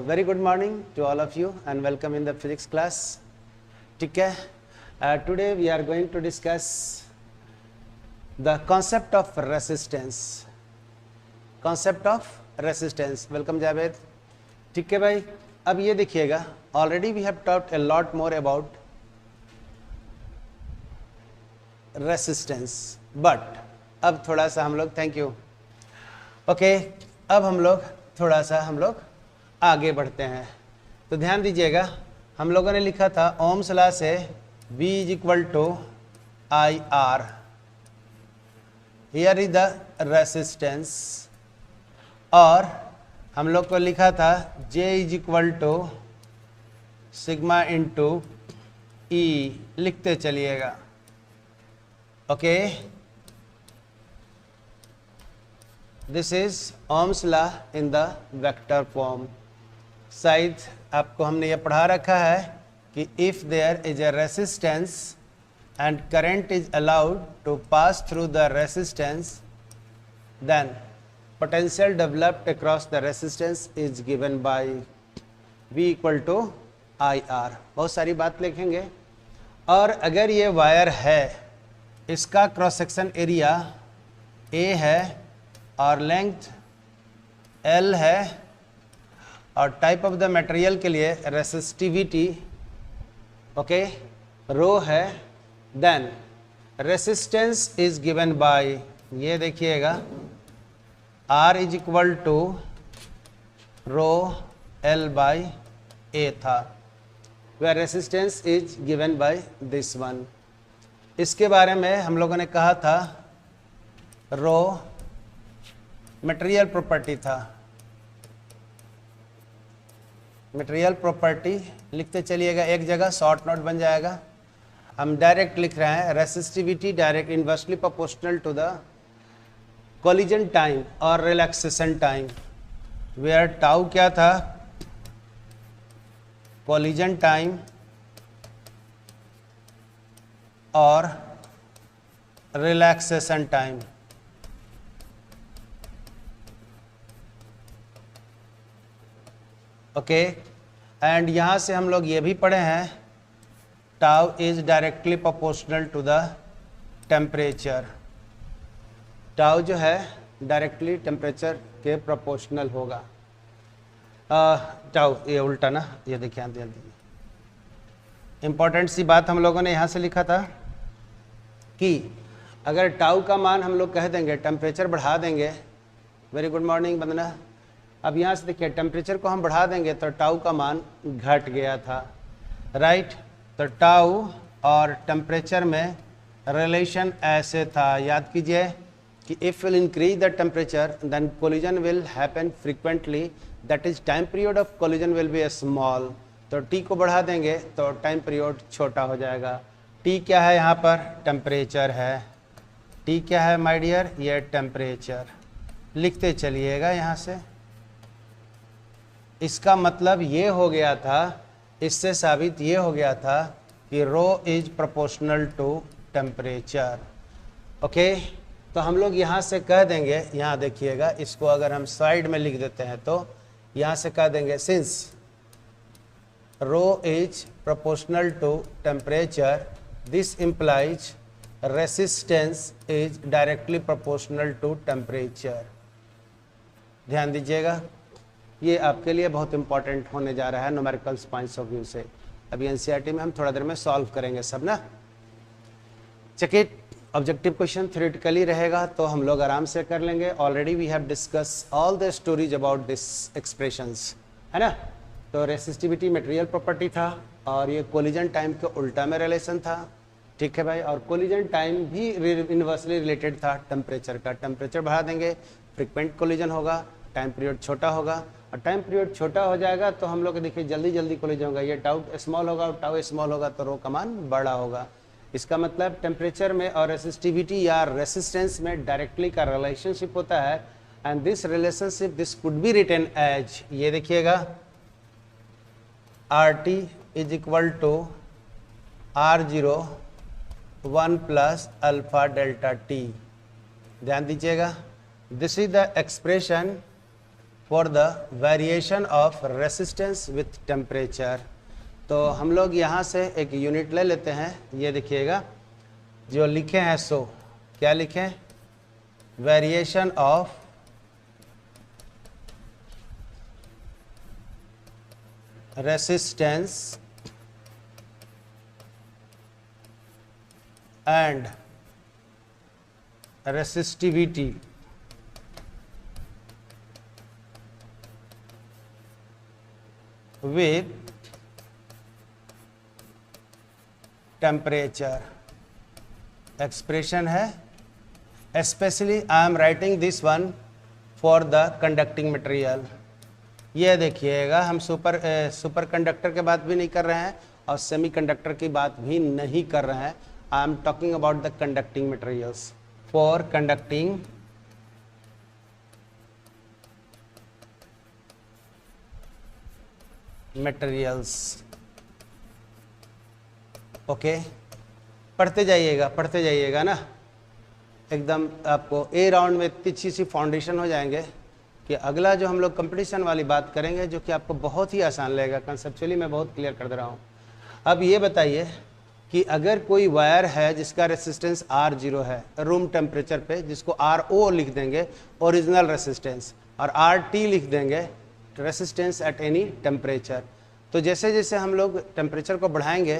very good morning to all of you and welcome in the physics class. ठीक है, today we are going to discuss the concept of resistance. Concept of resistance. Welcome Javed. ठीक है भाई, अब ये देखिएगा, already we have talked a lot more about resistance, but अब थोड़ा सा हम लोग, thank you. ओके, अब हम लोग थोड़ा सा आगे बढ़ते हैं. तो ध्यान दीजिएगा, हम लोगों ने लिखा था ओम्स लॉ से V is equal to I R. Here is the resistance. और हम लोग को लिखा था J is equal to sigma into E. लिखते चलिएगा. Okay, this is Ohm's law in the vector form. शायद आपको हमने ये पढ़ा रखा है कि if there is a resistance and current is allowed to pass through the resistance, then potential developed across the resistance is given by V equal to I R. बहुत सारी बात लिखेंगे. और अगर ये वायर है, इसका क्रॉस सेक्शन एरिया A है और लेंथ L है और टाइप ऑफ द मटेरियल के लिए रेसिस्टिविटी ओके रो है, then resistance is given by, ये देखिएगा, R is equal to rho L by A था, where resistance is given by this one. इसके बारे में हम लोगों ने कहा था रो मटेरियल प्रॉपर्टी था. मटेरियल प्रॉपर्टी लिखते चलिएगा, एक जगह शॉर्ट नोट बन जाएगा. हम डायरेक्ट लिख रहे हैं resistivity direct inversely proportional to the collision time और रिलैक्सेशन टाइम, वेयर टाउ क्या था, कोलिजन टाइम और रिलैक्सेशन टाइम. ओके, एंड यहाँ से हम लोग ये भी पढ़े हैं tau is directly proportional to the temperature. Tau जो है डायरेक्टली टेम्परेचर के प्रोपोर्शनल होगा. टाउ ये उल्टा ना, ये देखिए ध्यान दीजिए, इंपॉर्टेंट सी बात हम लोगों ने यहाँ से लिखा था कि अगर टाउ का मान हम लोग कह देंगे, टेम्परेचर बढ़ा देंगे. वेरी गुड मॉर्निंग वंदना. अब यहाँ से देखिए, टेम्परेचर को हम बढ़ा देंगे तो टाउ का मान घट गया था, राइट. तो टाउ और टेम्परेचर में रिलेशन ऐसे था, याद कीजिए कि if will increase the temperature then collision will happen frequently, that is time period of collision will be small. तो टी को बढ़ा देंगे तो टाइम पीरियड छोटा हो जाएगा. टी क्या है यहाँ पर, टेम्परेचर है. टी क्या है माय डियर, ये टेम्परेचर. लिखते चलिएगा यहाँ से. इसका मतलब ये हो गया था, इससे साबित ये हो गया था कि rho is proportional to temperature. Okay, तो हम लोग यहाँ से कह देंगे, यहाँ देखिएगा, इसको अगर हम साइड में लिख देते हैं तो यहाँ से कह देंगे since rho is proportional to temperature, this implies resistance is directly proportional to temperature. ध्यान दीजिएगा, ये आपके लिए बहुत इंपॉर्टेंट होने जा रहा है न्यूमेरिकल्स पॉइंट्स ऑफ व्यू से. अभी एनसीईआरटी में हम थोड़ा देर में सॉल्व करेंगे सब ना. चेक ऑब्जेक्टिव क्वेश्चन थ्योरेटिकली रहेगा तो हम लोग आराम से कर लेंगे. Already we have discuss all the stories about this expressions, है ना. तो रेसिस्टिविटी मटेरियल प्रॉपर्टी था और ये कोलिजन टाइम के उल्टा में रिलेशन था. ठीक है भाई, और कोलिजन टाइम भी इन्वर्सली रिलेटेड था टेम्परेचर का. टेम्परेचर बढ़ा देंगे, फ्रिक्वेंट कोलिजन होगा, टाइम पीरियड छोटा होगा, और टाइम पीरियड छोटा हो जाएगा तो हम लोग देखिए जल्दी जल्दी कोलिजन होगा. ये टाउ स्मॉल होगा और टाउ स्मॉल होगा तो रो का मान बड़ा होगा. इसका मतलब टेम्परेचर में और रेसिस्टिविटी या रेसिस्टेंस में डायरेक्टली का रिलेशनशिप होता है. And this relationship this could be written as, ये देखिएगा, R T is equal to R0 1 plus alpha delta T. ध्यान दीजिएगा, this is the expression for the variation of resistance with temperature. तो हम लोग यहाँ से एक यूनिट ले लेते हैं, ये देखिएगा जो लिखे हैं, सो क्या लिखें, variation of resistance and resistivity with temperature। Expression है, specially I am writing this one for the conducting material. ये देखिएगा हम सुपर कंडक्टर की बात भी नहीं कर रहे हैं और सेमी कंडक्टर की बात भी नहीं कर रहे हैं। I am talking about the conducting materials. For conducting materials. Okay, पढ़ते जाइएगा ना, एकदम आपको ए राउंड में इतनी अच्छी सी फाउंडेशन हो जाएंगे कि अगला जो हम लोग कंपटीशन वाली बात करेंगे जो कि आपको बहुत ही आसान लगेगा। कंसेप्चुअली मैं बहुत क्लियर कर दे रहा हूँ। अब ये बताइए कि अगर कोई वायर है जिसका रेसिस्टेंस R0 है रूम टेम्परेचर पे, जिसको RO लिख देंगे ओरिजिनल रेसिस्टेंस, और RT लिख देंगे रेसिस्टेंस एट एनी टेम्परेचर। तो जैसे जैसे हम लोग टेम्परेचर को बढ़ाएंगे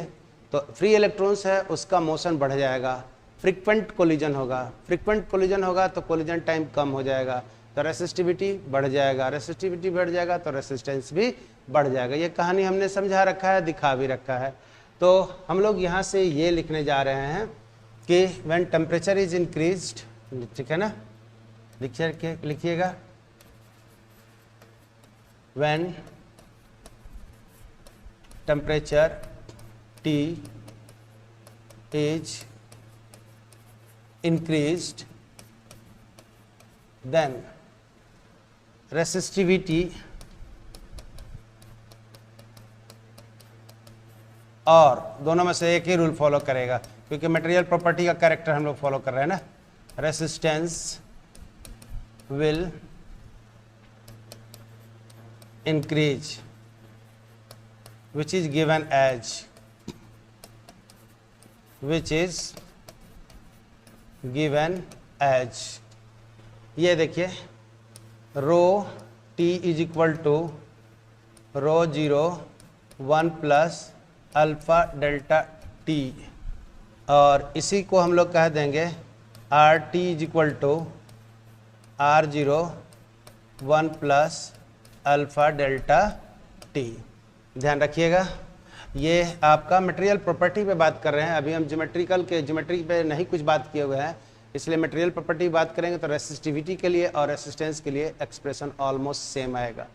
तो फ्री इलेक्ट्रॉन्स है उसका मोशन बढ़ जाएगा, फ्रीक्वेंट कोलिजन होगा तो कोलिजन टाइम कम हो जाएगा, तो रेसिस्टिविटी बढ़ जाएगा तो रेसिस्टेंस भी बढ़ जाएगा। ये कहानी हमने समझा रखा है, दिखा भी रखा है। तो हम लोग यहाँ से ये लिखने जा रहे हैं कि व्हेन टेम्परेचर इज इंक्रीज्ड, ठीक है ना, लिखिएगा when temperature T is increased then resistivity और दोनों में से एक ही रूल फॉलो करेगा क्योंकि मटेरियल प्रॉपर्टी का कैरेक्टर हम लोग फॉलो कर रहे हैं ना। Resistance will increase which is given as ये देखिए rho T is equal to rho 0 1 plus alpha delta T, और इसी को हम लोग कह देंगे RT is equal to R0 1 plus alpha delta T. ध्यान रखिएगा, ये आपका मटेरियल प्रॉपर्टी पे बात कर रहे हैं। अभी हम ज्योमेट्री पे नहीं कुछ बात किए हुए हैं, इसलिए मटेरियल प्रॉपर्टी बात करेंगे तो रेसिस्टिविटी के लिए और रेसिस्टेंस के लिए एक्सप्रेशन ऑलमोस्ट सेम आएगा।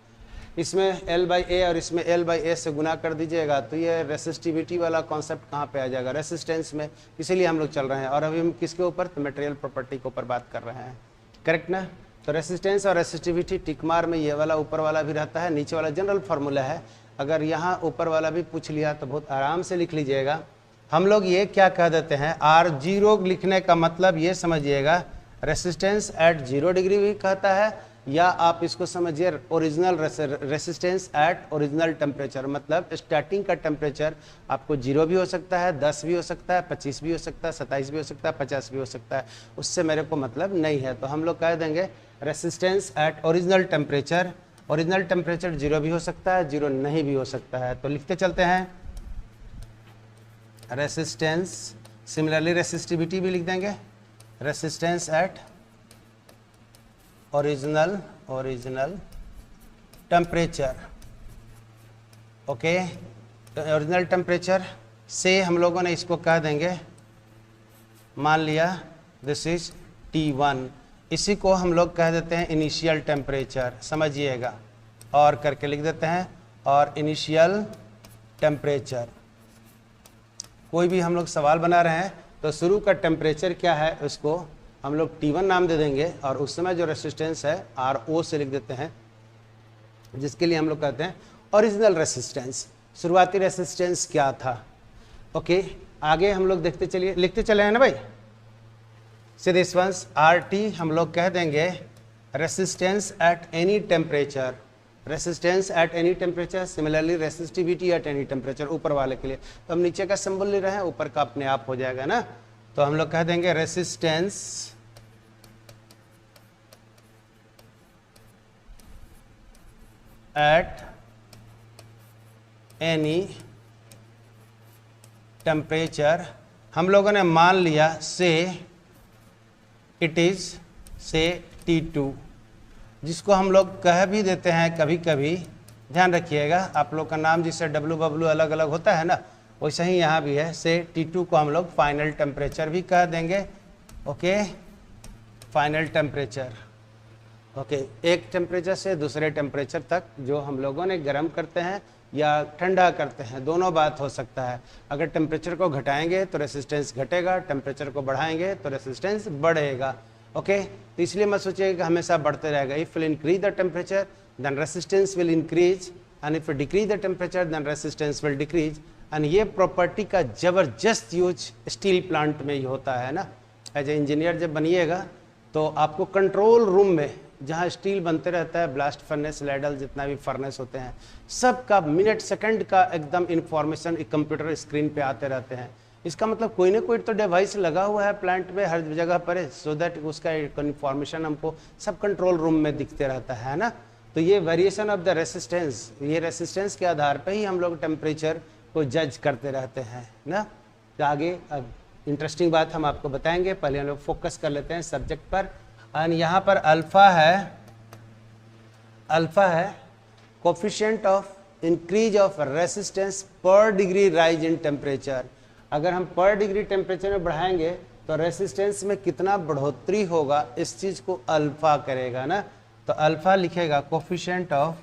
इसमें L/A और इसमें L/A से गुना कर दीजिएगा तो ये रेसिस्टिविटी वाला कॉन्सेप्ट कहाँ पे आ जाएगा, रेसिस्टेंस में। इसीलिए हम लोग चल रहे हैं। और अभी हम किसके ऊपर, तो मटेरियल प्रॉपर्टी के ऊपर बात कर रहे हैं, करेक्ट ना। तो रेसिस्टेंस और रेसिस्टिविटी टिकमार में ये वाला ऊपर वाला भी रहता है, नीचे वाला जनरल फार्मूला है। अगर यहाँ ऊपर वाला भी पूछ लिया तो बहुत आराम से लिख लीजिएगा। हम लोग ये क्या कह देते हैं, R0 लिखने का मतलब ये समझिएगा रेसिस्टेंस एट 0 डिग्री भी कहता है, या आप इसको समझिए original resistance at original temperature. मतलब स्टार्टिंग का टेम्परेचर आपको 0 भी हो सकता है, 10 भी हो सकता है, 25 भी हो सकता है, 27 भी हो सकता है, 50 भी हो सकता है, उससे मेरे को मतलब नहीं है। तो हम लोग कह देंगे resistance at original temperature. Original temperature 0 भी हो सकता है, 0 नहीं भी हो सकता है। तो लिखते चलते हैं रेसिस्टेंस, सिमिलरली रेसिस्टिविटी भी लिख देंगे, resistance at original temperature. Okay, तो ओरिजिनल टेम्परेचर से हम लोगों ने इसको कह देंगे, मान लिया दिस इज T1, इसी को हम लोग कह देते हैं इनिशियल टेम्परेचर, समझिएगा, और करके लिख देते हैं और इनिशियल टेम्परेचर। कोई भी हम लोग सवाल बना रहे हैं तो शुरू का टेम्परेचर क्या है उसको हम लोग T1 नाम दे देंगे, और उस समय जो रेसिस्टेंस है RO से लिख देते हैं, जिसके लिए हम लोग कहते हैं ओरिजिनल रेसिस्टेंस। शुरुआती रेसिस्टेंस क्या था। ओके, आगे हम लोग देखते चलिए, लिखते चले हैं ना भाई। से दिस वंस RT हम लोग कह देंगे resistance at any temperature, resistance at any temperature, similarly resistivity at any temperature ऊपर वाले के लिए। तो हम नीचे का सिंबल ले रहे हैं, ऊपर का अपने आप हो जाएगा ना। तो हम लोग कह देंगे रेसिस्टेंस एट एनी टेम्परेचर। हम लोगों ने मान लिया से इट इज से T2, जिसको हम लोग कह भी देते हैं कभी कभी, ध्यान रखिएगा आप लोग का नाम जिससे डब्लू बब्लू अलग अलग होता है ना, वैसे ही यहाँ भी है। से T2 को हम लोग फाइनल टेम्परेचर भी कह देंगे। Okay, final temperature. ओके, एक टेम्परेचर से दूसरे टेम्परेचर तक जो हम लोगों ने गर्म करते हैं या ठंडा करते हैं, दोनों बात हो सकता है। अगर टेम्परेचर को घटाएंगे तो रेसिस्टेंस घटेगा, टेम्परेचर को बढ़ाएंगे तो रेसिस्टेंस बढ़ेगा। ओके, तो इसलिए मत सोचिएगा कि हमेशा बढ़ते रहेगा। If will increase the temperature then resistance will increase, and if decrease the temperature then resistance will decrease. And ये प्रॉपर्टी का ज़बरदस्त यूज स्टील प्लांट में ही होता है ना। एज ए इंजीनियर जब बनिएगा तो आपको कंट्रोल रूम में जहाँ स्टील बनते रहता है, ब्लास्ट फर्नेस, लैडल, जितना भी फर्नेस होते हैं, सब का मिनट सेकंड का एकदम इंफॉर्मेशन एक कंप्यूटर स्क्रीन पे आते रहते हैं। इसका मतलब कोई ना कोई तो डिवाइस लगा हुआ है प्लांट में हर जगह पर, सो दैट उसका इंफॉर्मेशन हमको सब कंट्रोल रूम में दिखते रहता है ना। तो ये वेरिएशन ऑफ द रेसिस्टेंस, ये रेसिस्टेंस के आधार पर ही हम लोग टेम्परेचर को जज करते रहते हैं ना। तो आगे अब इंटरेस्टिंग बात हम आपको बताएंगे, पहले हम लोग फोकस कर लेते हैं सब्जेक्ट पर। और यहाँ पर अल्फा है coefficient of increase of resistance पर डिग्री राइज इन टेम्परेचर। अगर हम पर डिग्री टेम्परेचर में बढ़ाएंगे तो रेसिस्टेंस में कितना बढ़ोतरी होगा, इस चीज़ को अल्फा करेगा ना। तो अल्फा लिखेगा कोफिशिएंट ऑफ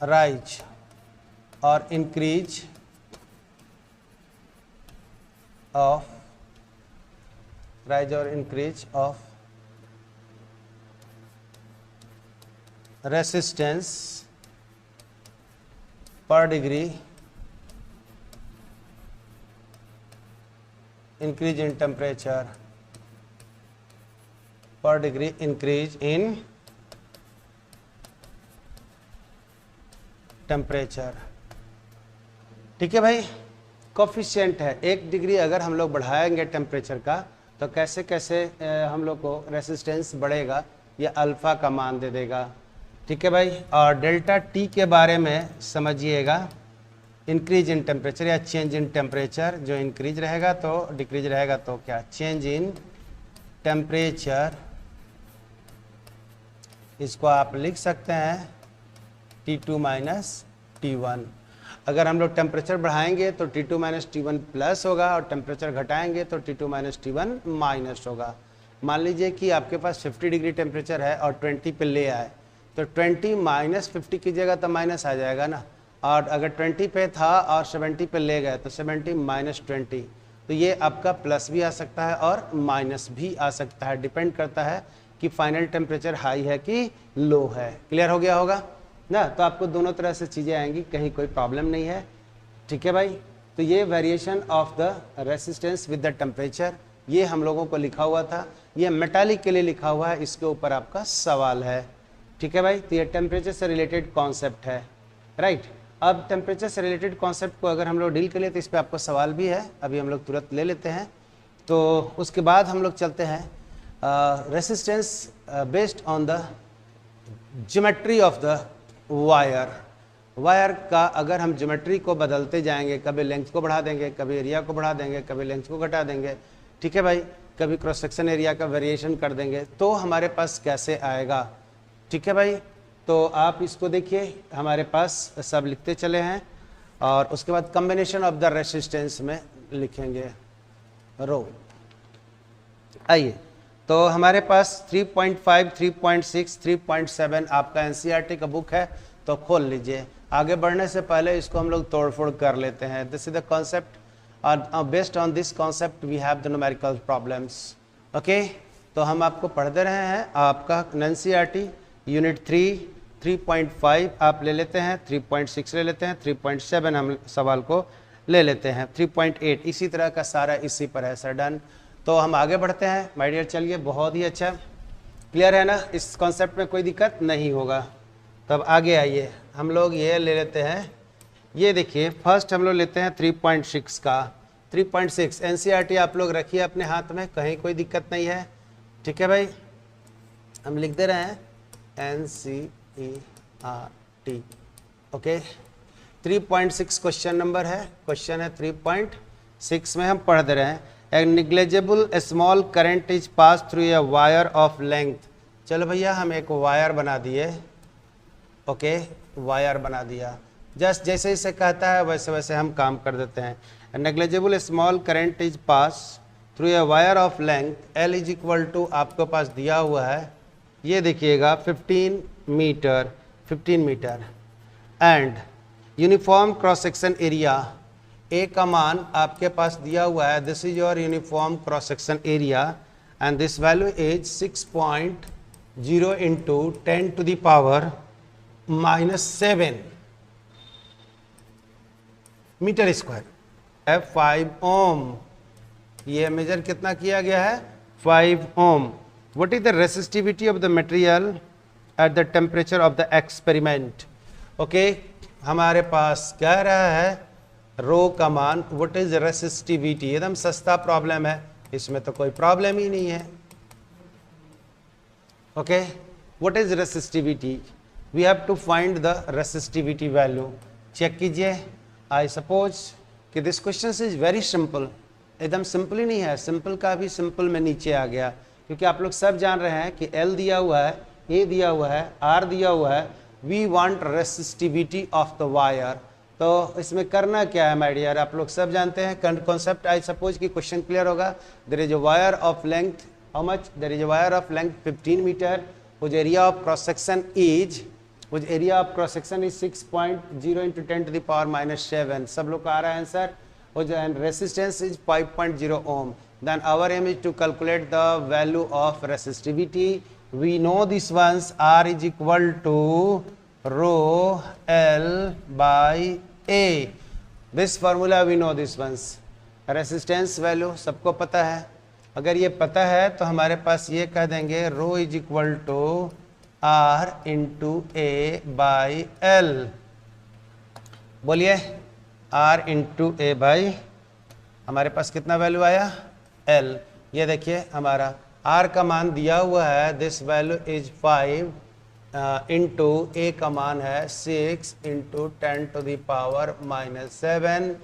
राइज और इंक्रीज ऑफ रेसिस्टेंस पर डिग्री इंक्रीज इन टेम्परेचर, पर डिग्री इंक्रीज इन टेम्परेचर। ठीक है भाई, कोफिशिएंट है। 1 डिग्री अगर हम लोग बढ़ाएंगे टेम्परेचर का तो कैसे कैसे हम लोग को रेसिस्टेंस बढ़ेगा, ये अल्फा का मान दे देगा। ठीक है भाई, और डेल्टा टी के बारे में समझिएगा। इंक्रीज इन टेम्परेचर या चेंज इन टेम्परेचर, जो इंक्रीज रहेगा तो डिक्रीज रहेगा तो क्या, चेंज इन टेम्परेचर। इसको आप लिख सकते हैं T2 माइनस T1। अगर हम लोग टेम्परेचर बढ़ाएंगे तो T2 माइनस T1 प्लस होगा, और टेम्परेचर घटाएंगे तो T2 माइनस T1 माइनस होगा। मान लीजिए कि आपके पास 50 डिग्री टेम्परेचर है और 20 पे ले आए, तो 20 माइनस 50 कीजिएगा तो माइनस आ जाएगा ना। और अगर 20 पे था और 70 पे ले गए तो 70 माइनस 20, तो ये आपका प्लस भी आ सकता है और माइनस भी आ सकता है, डिपेंड करता है कि फाइनल टेम्परेचर हाई है कि लो है। क्लियर हो गया होगा ना। तो आपको दोनों तरह से चीज़ें आएंगी, कहीं कोई प्रॉब्लम नहीं है। ठीक है भाई, तो ये variation of the resistance with the temperature, ये हम लोगों को लिखा हुआ था। ये मेटालिक के लिए लिखा हुआ है, इसके ऊपर आपका सवाल है। ठीक है भाई, तो ये टेम्परेचर से रिलेटेड कॉन्सेप्ट है, राइट। अब टेम्परेचर से रिलेटेड कॉन्सेप्ट को अगर हम लोग डील कर लिए तो इस पर आपको सवाल भी है, अभी हम लोग तुरंत ले लेते हैं। तो उसके बाद हम लोग चलते हैं resistance based on the geometry of the wire का अगर हम ज्योमेट्री को बदलते जाएंगे, कभी लेंथ को बढ़ा देंगे, कभी एरिया को बढ़ा देंगे, कभी लेंथ को घटा देंगे, ठीक है भाई, कभी क्रॉस सेक्शन एरिया का वेरिएशन कर देंगे, तो हमारे पास कैसे आएगा। ठीक है भाई, तो आप इसको देखिए, हमारे पास सब लिखते चले हैं और उसके बाद कॉम्बिनेशन ऑफ द रेसिस्टेंस में लिखेंगे रो। आइए, तो हमारे पास 3.5, 3.6, 3.7 आपका एनसीईआरटी का बुक है, तो खोल लीजिए। आगे बढ़ने से पहले इसको हम लोग तोड़फोड़ कर लेते हैं। दिस इज द कॉन्सेप्ट, और based on this concept we have the numerical problems. Okay, तो हम आपको पढ़ दे रहे हैं। आपका एनसीईआरटी यूनिट 3 3.5 आप ले लेते हैं, 3.6 ले लेते हैं, 3.7 हम सवाल को ले लेते हैं 3.8, इसी तरह का सारा इसी पर है सर। डन। तो हम आगे बढ़ते हैं माय डियर। चलिए, बहुत ही अच्छा, क्लियर है ना, इस कॉन्सेप्ट में कोई दिक्कत नहीं होगा। तब आगे आइए, हम लोग ये ले लेते हैं, ये देखिए फर्स्ट हम लोग लेते हैं 3.6 का। 3.6 एनसीईआरटी आप लोग रखिए अपने हाथ में, कहीं कोई दिक्कत नहीं है, ठीक है भाई। हम लिख दे रहे हैं एनसीईआरटी, ओके। 3.6 क्वेश्चन नंबर है, क्वेश्चन है 3.6 में हम पढ़ दे रहे हैं, a negligible small current is pass through a wire of length. चलो भैया हम एक वायर बना दिए, ओके, वायर बना दिया। जस्ट जैसे इसे कहता है वैसे वैसे हम काम कर देते हैं। Negligible small current is pass through a wire of length L is equal to, आपके पास दिया हुआ है, ये देखिएगा 15 metre and uniform cross section area, A का मान आपके पास दिया हुआ है, this is your uniform cross section area and this value is 6.0 into 10 to the power -7 metre square है, 5 ओम। ये मेजर कितना किया गया है, 5 ohm. What is the resistivity of the material at the temperature of the experiment. Okay, हमारे पास कह रहा है रो का मान, व्हाट इज रेसिस्टिविटी, एकदम सस्ता प्रॉब्लम है, इसमें तो कोई प्रॉब्लम ही नहीं है। Okay, what is resistivity, we have to find the resistivity value. Check कीजिए, आई सपोज कि this question is very simple, एकदम सिंपल ही नहीं है, सिंपल का भी सिंपल में नीचे आ गया, क्योंकि आप लोग सब जान रहे हैं कि L दिया हुआ है, A दिया हुआ है, R दिया हुआ है, we want resistivity of the wire. तो इसमें करना क्या है माय डियर, आप लोग सब जानते हैं कॉन्सेप्ट, आई सपोज कि क्वेश्चन क्लियर होगा। There is a wire of length, how much, there is a wire of length 15 metre, which area of cross section is 6.0 into 10 to the power -7, सब लोग का आ रहा है answer, and resistance is 5.0 ohm. Then our aim is to calculate the value of resistivity. We know these ones, R is equal to rho L by A. This formula we know these ones. Resistance value सबको पता है, अगर ये पता है तो हमारे पास ये कह देंगे rho is equal to R into A by L. बोलिए, R इंटू ए बाई, हमारे पास कितना वैल्यू आया, L। ये देखिए हमारा R का मान दिया हुआ है, this value is 5 into A का मान है 6 into 10 to the power -7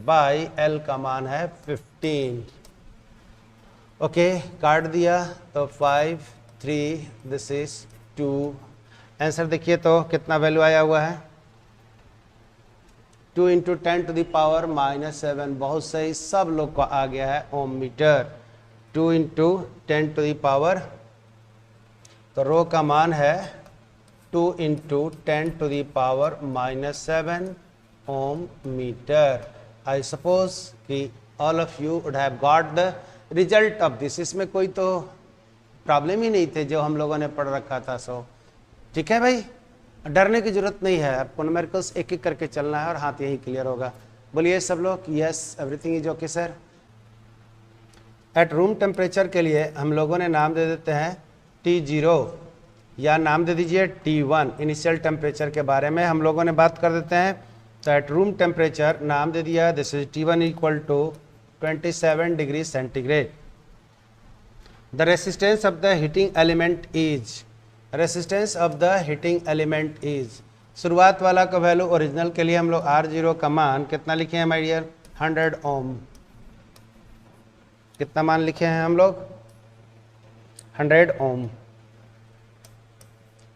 by L का मान है 15। ओके, काट दिया तो 5 3, दिस इज 2। आंसर देखिए तो कितना वैल्यू आया हुआ है, 2 इंटू 10 टू द पावर -7, बहुत सही, सब लोग को आ गया है ohm metre. 2 into 10 to the power, तो रो का मान है 2 into 10 to the power -7 ohm metre. I suppose कि all of you would have got the result of this, इसमें कोई तो प्रॉब्लम ही नहीं थे जो हम लोगों ने पढ़ रखा था। सो ठीक है भाई, डरने की जरूरत नहीं है, आपको न्यूमेरिकल्स एक एक करके चलना है और हाथ यही क्लियर होगा। बोलिए सब लोग, yes everything is okay sir. At room temperature के लिए हम लोगों ने नाम दे देते हैं T0 या नाम दे दीजिए T1, इनिशियल टेम्परेचर के बारे में हम लोगों ने बात कर देते हैं। तो एट रूम टेम्परेचर नाम दे दिया, this is T1 equal to 27 degree centigrade. The resistance of the heating element is, resistance of the heating element is, शुरुआत वाला का वैल्यू ओरिजिनल के लिए हम लोग R0 का मान कितना लिखे हैं माय डियर, 100 ओम। कितना मान लिखे हैं हम लोग, 100 ओम।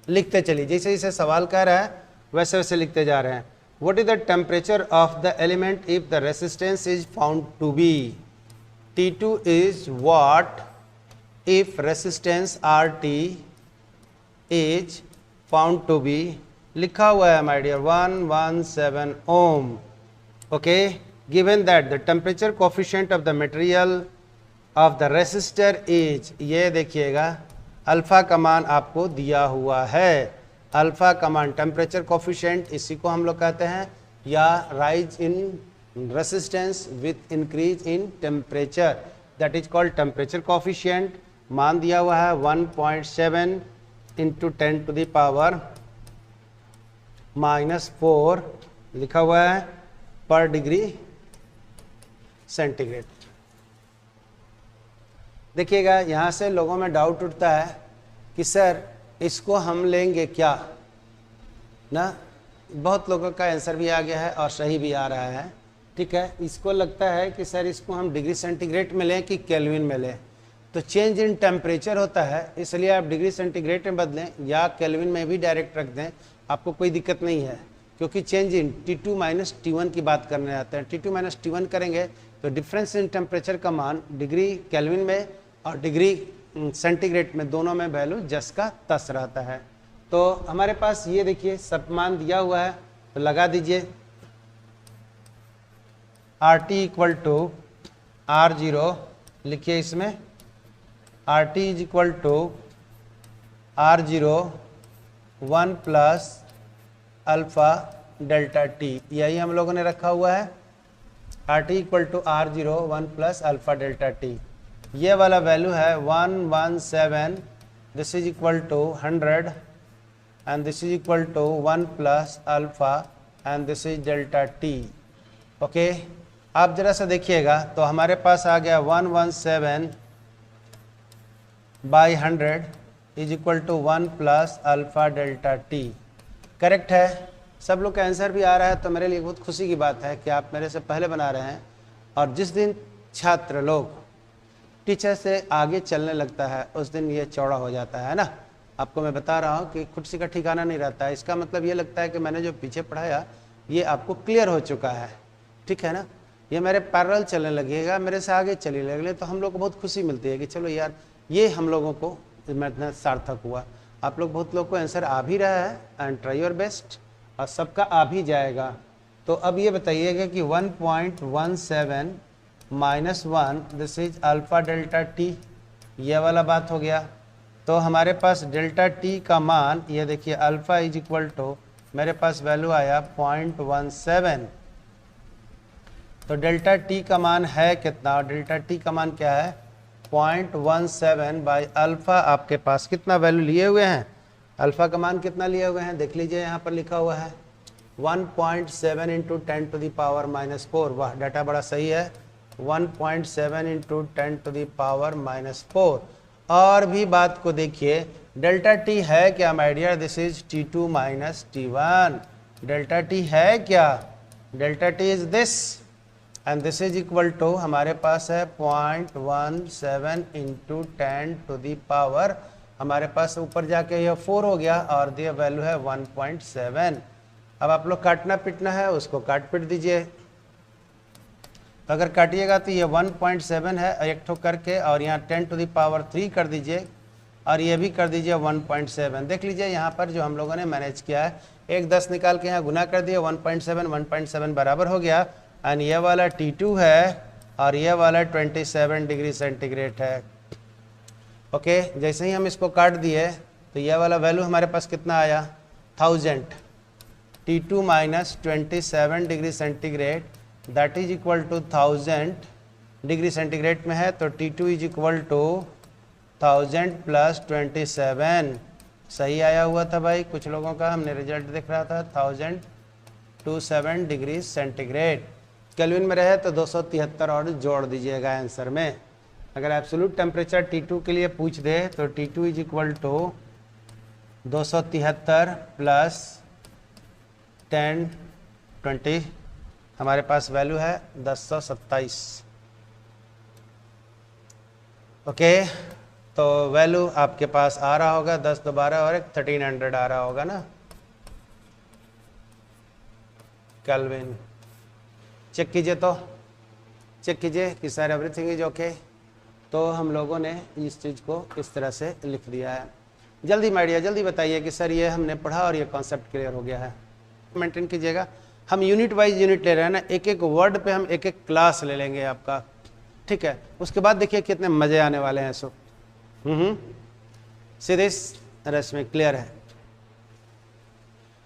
लिखते चलिए, जैसे जैसे सवाल कह रहा है वैसे वैसे लिखते जा रहे हैं। What is the temperature of the element if the resistance is found to be? T2 is what if resistance RT is found to be, लिखा हुआ है my dear 117 ohm. Okay, given that the temperature coefficient of the material of the resistor is, ये देखिएगा alpha का मान आपको दिया हुआ है, अल्फा का मान टेम्परेचर कोफिशिएंट, इसी को हम लोग कहते हैं, या rise in resistance with increase in temperature, that is called temperature coefficient. मान दिया हुआ है 1.7 इंटू 10⁻⁻⁴ लिखा हुआ है पर डिग्री सेंटीग्रेड। देखिएगा यहाँ से लोगों में डाउट उठता है कि सर इसको हम लेंगे क्या ना, बहुत लोगों का आंसर भी आ गया है और सही भी आ रहा है। ठीक है, इसको लगता है कि सर इसको हम डिग्री सेंटीग्रेड में लें कि केल्विन में लें, तो चेंज इन टेम्परेचर होता है, इसलिए आप डिग्री सेंटीग्रेड में बदलें या केल्विन में भी डायरेक्ट रख दें, आपको कोई दिक्कत नहीं है, क्योंकि change in T2 minus T1 की बात करने आते हैं। T2 माइनस T1 करेंगे तो डिफरेंस इन टेम्परेचर का मान डिग्री केल्विन में और डिग्री सेंटीग्रेड में दोनों में वैल्यू जस का तस रहता है। तो हमारे पास ये देखिए सब मान दिया हुआ है, तो लगा दीजिए RT इक्वल टू R0 लिखिए, इसमें RT is equal to R0 1 plus alpha delta T, यही हम लोगों ने रखा हुआ है। RT equal to R0 1 plus alpha delta T, ये वाला वैल्यू है 117, this is equal to 100 and this is equal to 1 plus alpha and this is delta T. Okay, आप जरा सा देखिएगा तो हमारे पास आ गया 117 by 100 is equal to 1 plus alpha delta T. Correct है, सब लोग का आंसर भी आ रहा है, तो मेरे लिए बहुत खुशी की बात है कि आप मेरे से पहले बना रहे हैं। और जिस दिन छात्र लोग टीचर से आगे चलने लगता है उस दिन ये चौड़ा हो जाता है ना। आपको मैं बता रहा हूँ कि कुर्सी का ठिकाना नहीं रहता है, इसका मतलब ये लगता है कि मैंने जो पीछे पढ़ाया ये आपको क्लियर हो चुका है। ठीक है ना, ये मेरे पैरेलल चलने लगेगा, मेरे से आगे चलने लगे, तो हम लोग को बहुत खुशी मिलती है कि चलो यार ये हम लोगों को मेहनत सार्थक हुआ। आप लोग बहुत लोग को आंसर आ भी रहा है एंड ट्राई योर बेस्ट, और सबका आ भी जाएगा। तो अब ये बताइएगा कि 1.17 minus 1 this is alpha delta T, ये वाला बात हो गया। तो हमारे पास डेल्टा टी का मान ये देखिए, अल्फा इज इक्वल टू मेरे पास वैल्यू आया 0.17, तो डेल्टा टी का मान है कितना, डेल्टा टी का मान क्या है 0.17 बाई अल्फा। आपके पास कितना वैल्यू लिए हुए हैं, अल्फा का मान कितना लिए हुए हैं देख लीजिए, यहाँ पर लिखा हुआ है 1.7 इंटू 10⁻⁻⁴। वाह, डाटा बड़ा सही है, 1.7 इंटू 10⁻⁻⁴। और भी बात को देखिए, डेल्टा टी है क्या my dear, this is T2 minus T1, delta T है क्या, delta T is this and this is equal to हमारे पास है 0.17 इंटू 10⁻, हमारे पास ऊपर जाके यह 4 हो गया और दिया वैल्यू है 1.7। अब आप लोग काटना पिटना है उसको काट पिट दीजिए, अगर काटिएगा तो ये 1.7 है एक ठो करके, और यहाँ 10⁻³ कर दीजिए और ये भी कर दीजिए 1.7। देख लीजिए यहाँ पर जो हम लोगों ने मैनेज किया है, एक 10 निकाल के यहाँ गुना कर दिए, 1.7 बराबर हो गया। एंड ये वाला T2 है और ये वाला 27 डिग्री सेंटीग्रेड है। ओके, जैसे ही हम इसको काट दिए तो ये वाला वैल्यू हमारे पास कितना आया 1000, T2 minus 27 degree centigrade that is equal to 1000 degree centigrade में है, तो T2 is equal to 1000 plus 27। सही आया हुआ था भाई, कुछ लोगों का हमने रिजल्ट देख रहा था 1027 डिग्री सेंटीग्रेड। केल्विन में रहे तो 273 और जोड़ दीजिएगा आंसर में। अगर एब्सोल्यूट टेम्परेचर T2 के लिए पूछ दे तो T2 is equal to 273 plus 1020, हमारे पास वैल्यू है 1027। ओके, तो वैल्यू आपके पास आ रहा होगा 10 दोबारा और 1300 आ रहा होगा ना केल्विन। चेक कीजिए, तो चेक कीजिए कि सर एवरीथिंग इज ओके। तो हम लोगों ने इस चीज़ को इस तरह से लिख दिया है। जल्दी माइडिया जल्दी बताइए कि सर ये हमने पढ़ा और ये कॉन्सेप्ट क्लियर हो गया है। मेंटेन कीजिएगा, हम यूनिट वाइज यूनिट ले रहे हैं ना, एक एक वर्ड पे हम एक एक क्लास ले लेंगे आपका, ठीक है। उसके बाद देखिए कितने मज़े आने वाले हैं। सो सीधे रस में क्लियर है।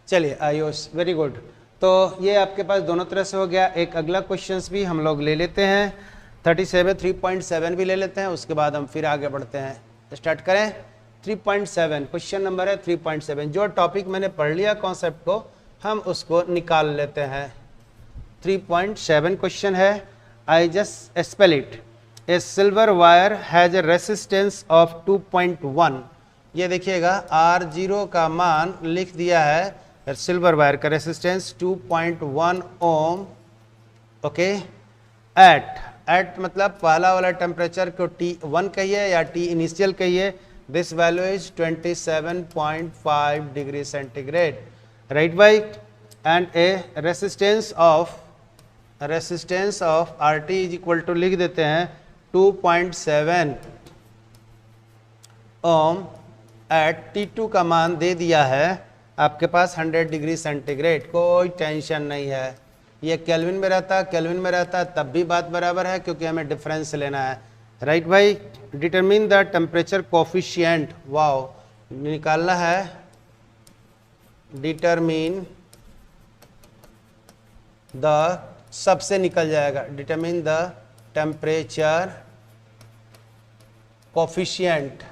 चलिए आयुष, वेरी गुड। तो ये आपके पास दोनों तरह से हो गया। एक अगला क्वेश्चंस भी हम लोग ले लेते हैं, 3.7 भी ले लेते हैं, उसके बाद हम फिर आगे बढ़ते हैं। स्टार्ट करें। 3.7 क्वेश्चन नंबर है 3.7। जो टॉपिक मैंने पढ़ लिया कॉन्सेप्ट को, हम उसको निकाल लेते हैं। 3.7 क्वेश्चन है, I just spell it. A silver wire has a resistance of 2.1। ये देखिएगा R0 का मान लिख दिया है, सिल्वर वायर का रेसिस्टेंस 2.1 ओम। ओके, एट मतलब पहला वाला टेम्परेचर को T1 कहिए या T इनिशियल कहिए। This value is 27.5 degree centigrade, right by. And a resistance of RT is equal to लिख देते हैं 2.7 ओम एट T2 का मान दे दिया है आपके पास 100 डिग्री सेंटीग्रेड। कोई टेंशन नहीं है, ये केल्विन में रहता तब भी बात बराबर है, क्योंकि हमें डिफरेंस लेना है, राइट भाई। Determine the temperature coefficient, wow, निकालना है। डिटरमिन द, सबसे निकल जाएगा, डिटरमिन द टेम्परेचर कोफिशिएंट।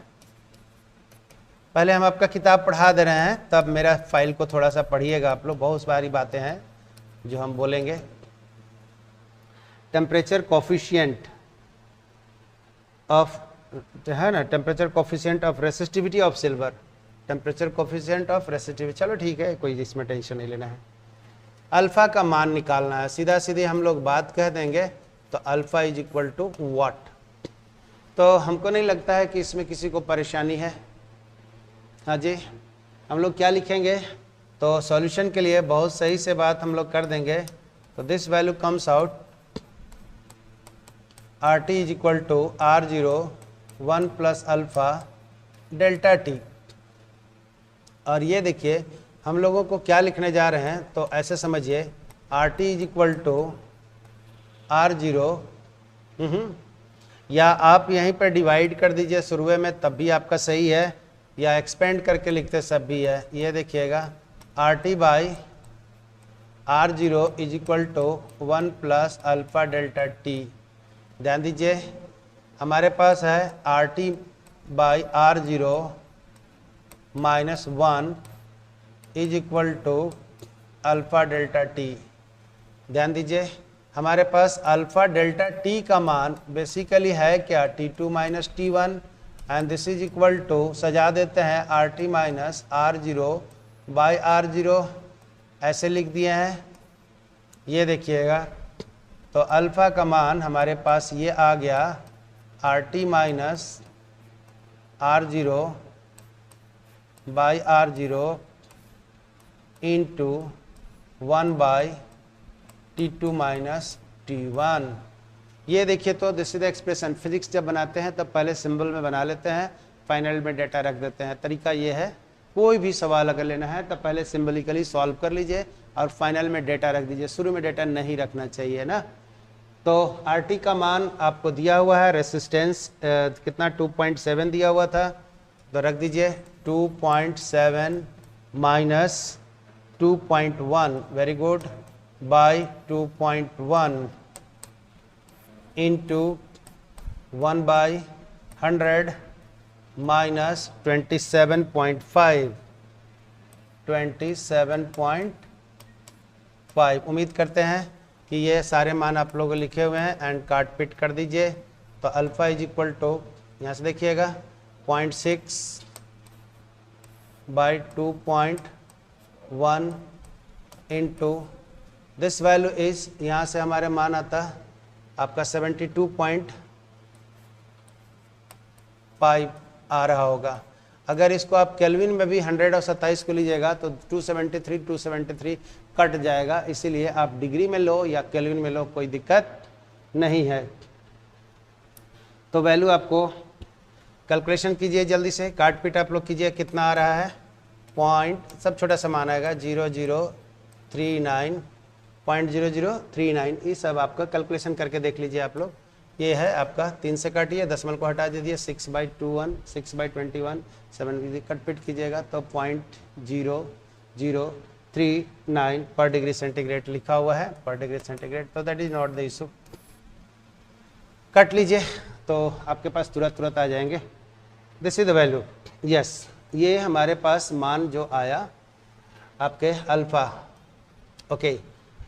पहले हम आपका किताब पढ़ा दे रहे हैं, तब मेरा फाइल को थोड़ा सा पढ़िएगा आप लोग, बहुत सारी बातें हैं जो हम बोलेंगे। टेम्परेचर कोफिशिएंट ऑफ, है ना, temperature coefficient of resistivity of silver, temperature coefficient of resistivity. चलो ठीक है, कोई इसमें टेंशन नहीं लेना है। अल्फा का मान निकालना है, सीधा सीधी हम लोग बात कह देंगे, तो alpha is equal to what. तो हमको नहीं लगता है कि इसमें किसी को परेशानी है। हाँ जी, हम लोग क्या लिखेंगे, तो सॉल्यूशन के लिए बहुत सही से बात हम लोग कर देंगे। तो this value comes out RT is equal to R0 1 plus alpha delta T। और ये देखिए हम लोगों को क्या लिखने जा रहे हैं, तो ऐसे समझिए RT is equal to R0, या आप यहीं पर डिवाइड कर दीजिए शुरू में, तब भी आपका सही है, या एक्सपेंड करके लिखते सब भी है। ये देखिएगा RT by R0 is equal to 1 plus alpha delta T। ध्यान दीजिए हमारे पास है RT by R0 minus 1 is equal to alpha delta T। ध्यान दीजिए हमारे पास अल्फा डेल्टा T का मान बेसिकली है क्या, T2 minus T1, and this is equal to, सजा देते हैं RT minus R0 by R0, ऐसे लिख दिए हैं। ये देखिएगा तो अल्फ़ा का मान हमारे पास ये आ गया RT minus R0 by R0 into 1 by T2 minus T1। ये देखिए तो this is the expression. Physics जब बनाते हैं तब पहले सिंबल में बना लेते हैं, फाइनल में डेटा रख देते हैं। तरीका ये है, कोई भी सवाल अगर लेना है तब पहले सिंबलिकली सॉल्व कर लीजिए और फाइनल में डेटा रख दीजिए, शुरू में डेटा नहीं रखना चाहिए ना। तो RT का मान आपको दिया हुआ है, रेसिस्टेंस कितना 2.7 दिया हुआ था, तो रख दीजिए 2.7 minus 2.1, very good, by 2.1 into 1 by 100 minus 27.5, 27.5। उम्मीद करते हैं कि ये सारे मान आप लोग लिखे हुए हैं, एंड काट पिट कर दीजिए। तो अल्फ़ा इज इक्वल टू, यहाँ से देखिएगा 0.6 by 2.1 into this value is, यहाँ से हमारे मान आता आपका 72.5 आ रहा होगा। अगर इसको आप केल्विन में भी 100 और 27 को लीजिएगा तो 273 कट जाएगा, इसीलिए आप डिग्री में लो या केल्विन में लो, कोई दिक्कत नहीं है। तो वैल्यू आपको कैलकुलेशन कीजिए जल्दी से, काट पीट आप लोग कीजिए, कितना आ रहा है, पॉइंट सब छोटा सा मान आएगा 0039 ये सब आपका कैलकुलेशन करके देख लीजिए आप लोग। ये है आपका 3 से काटिए, दशमलव को हटा दीजिए, 6/21 6/21 7 कट पिट कीजिएगा तो 0.0039 0.39 पर डिग्री सेंटीग्रेड लिखा हुआ है, पर डिग्री सेंटीग्रेड, तो that is not the issue. Cut लीजिए तो आपके पास तुरंत आ जाएंगे। This is the value, yes, ये हमारे पास मान जो आया आपके अल्फा। ओके,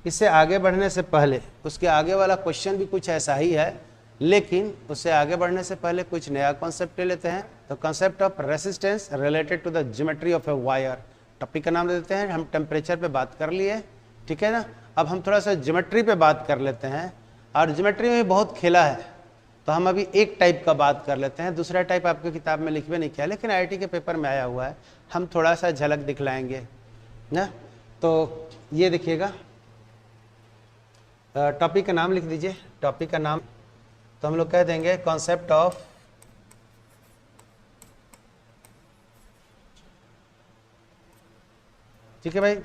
इससे आगे बढ़ने से पहले उसके आगे वाला क्वेश्चन भी कुछ ऐसा ही है, लेकिन उससे आगे बढ़ने से पहले कुछ नया कॉन्सेप्ट ले लेते हैं। तो concept of resistance related to the geometry of a wire, topic का नाम दे देते हैं। हम टेम्परेचर पे बात कर लिए, ठीक है ना। अब हम थोड़ा सा ज्योमेट्री पे बात कर लेते हैं, और ज्योमेट्री में बहुत खेला है, तो हम अभी एक टाइप का बात कर लेते हैं। दूसरा टाइप आपकी किताब में लिखवे नहीं किया, लेकिन IIT के पेपर में आया हुआ है, हम थोड़ा सा झलक दिखलाएंगे ना। तो ये देखिएगा, टॉपिक का नाम लिख दीजिए। टॉपिक का नाम तो हम लोग कह देंगे कॉन्सेप्ट ऑफ ठीक है भाई,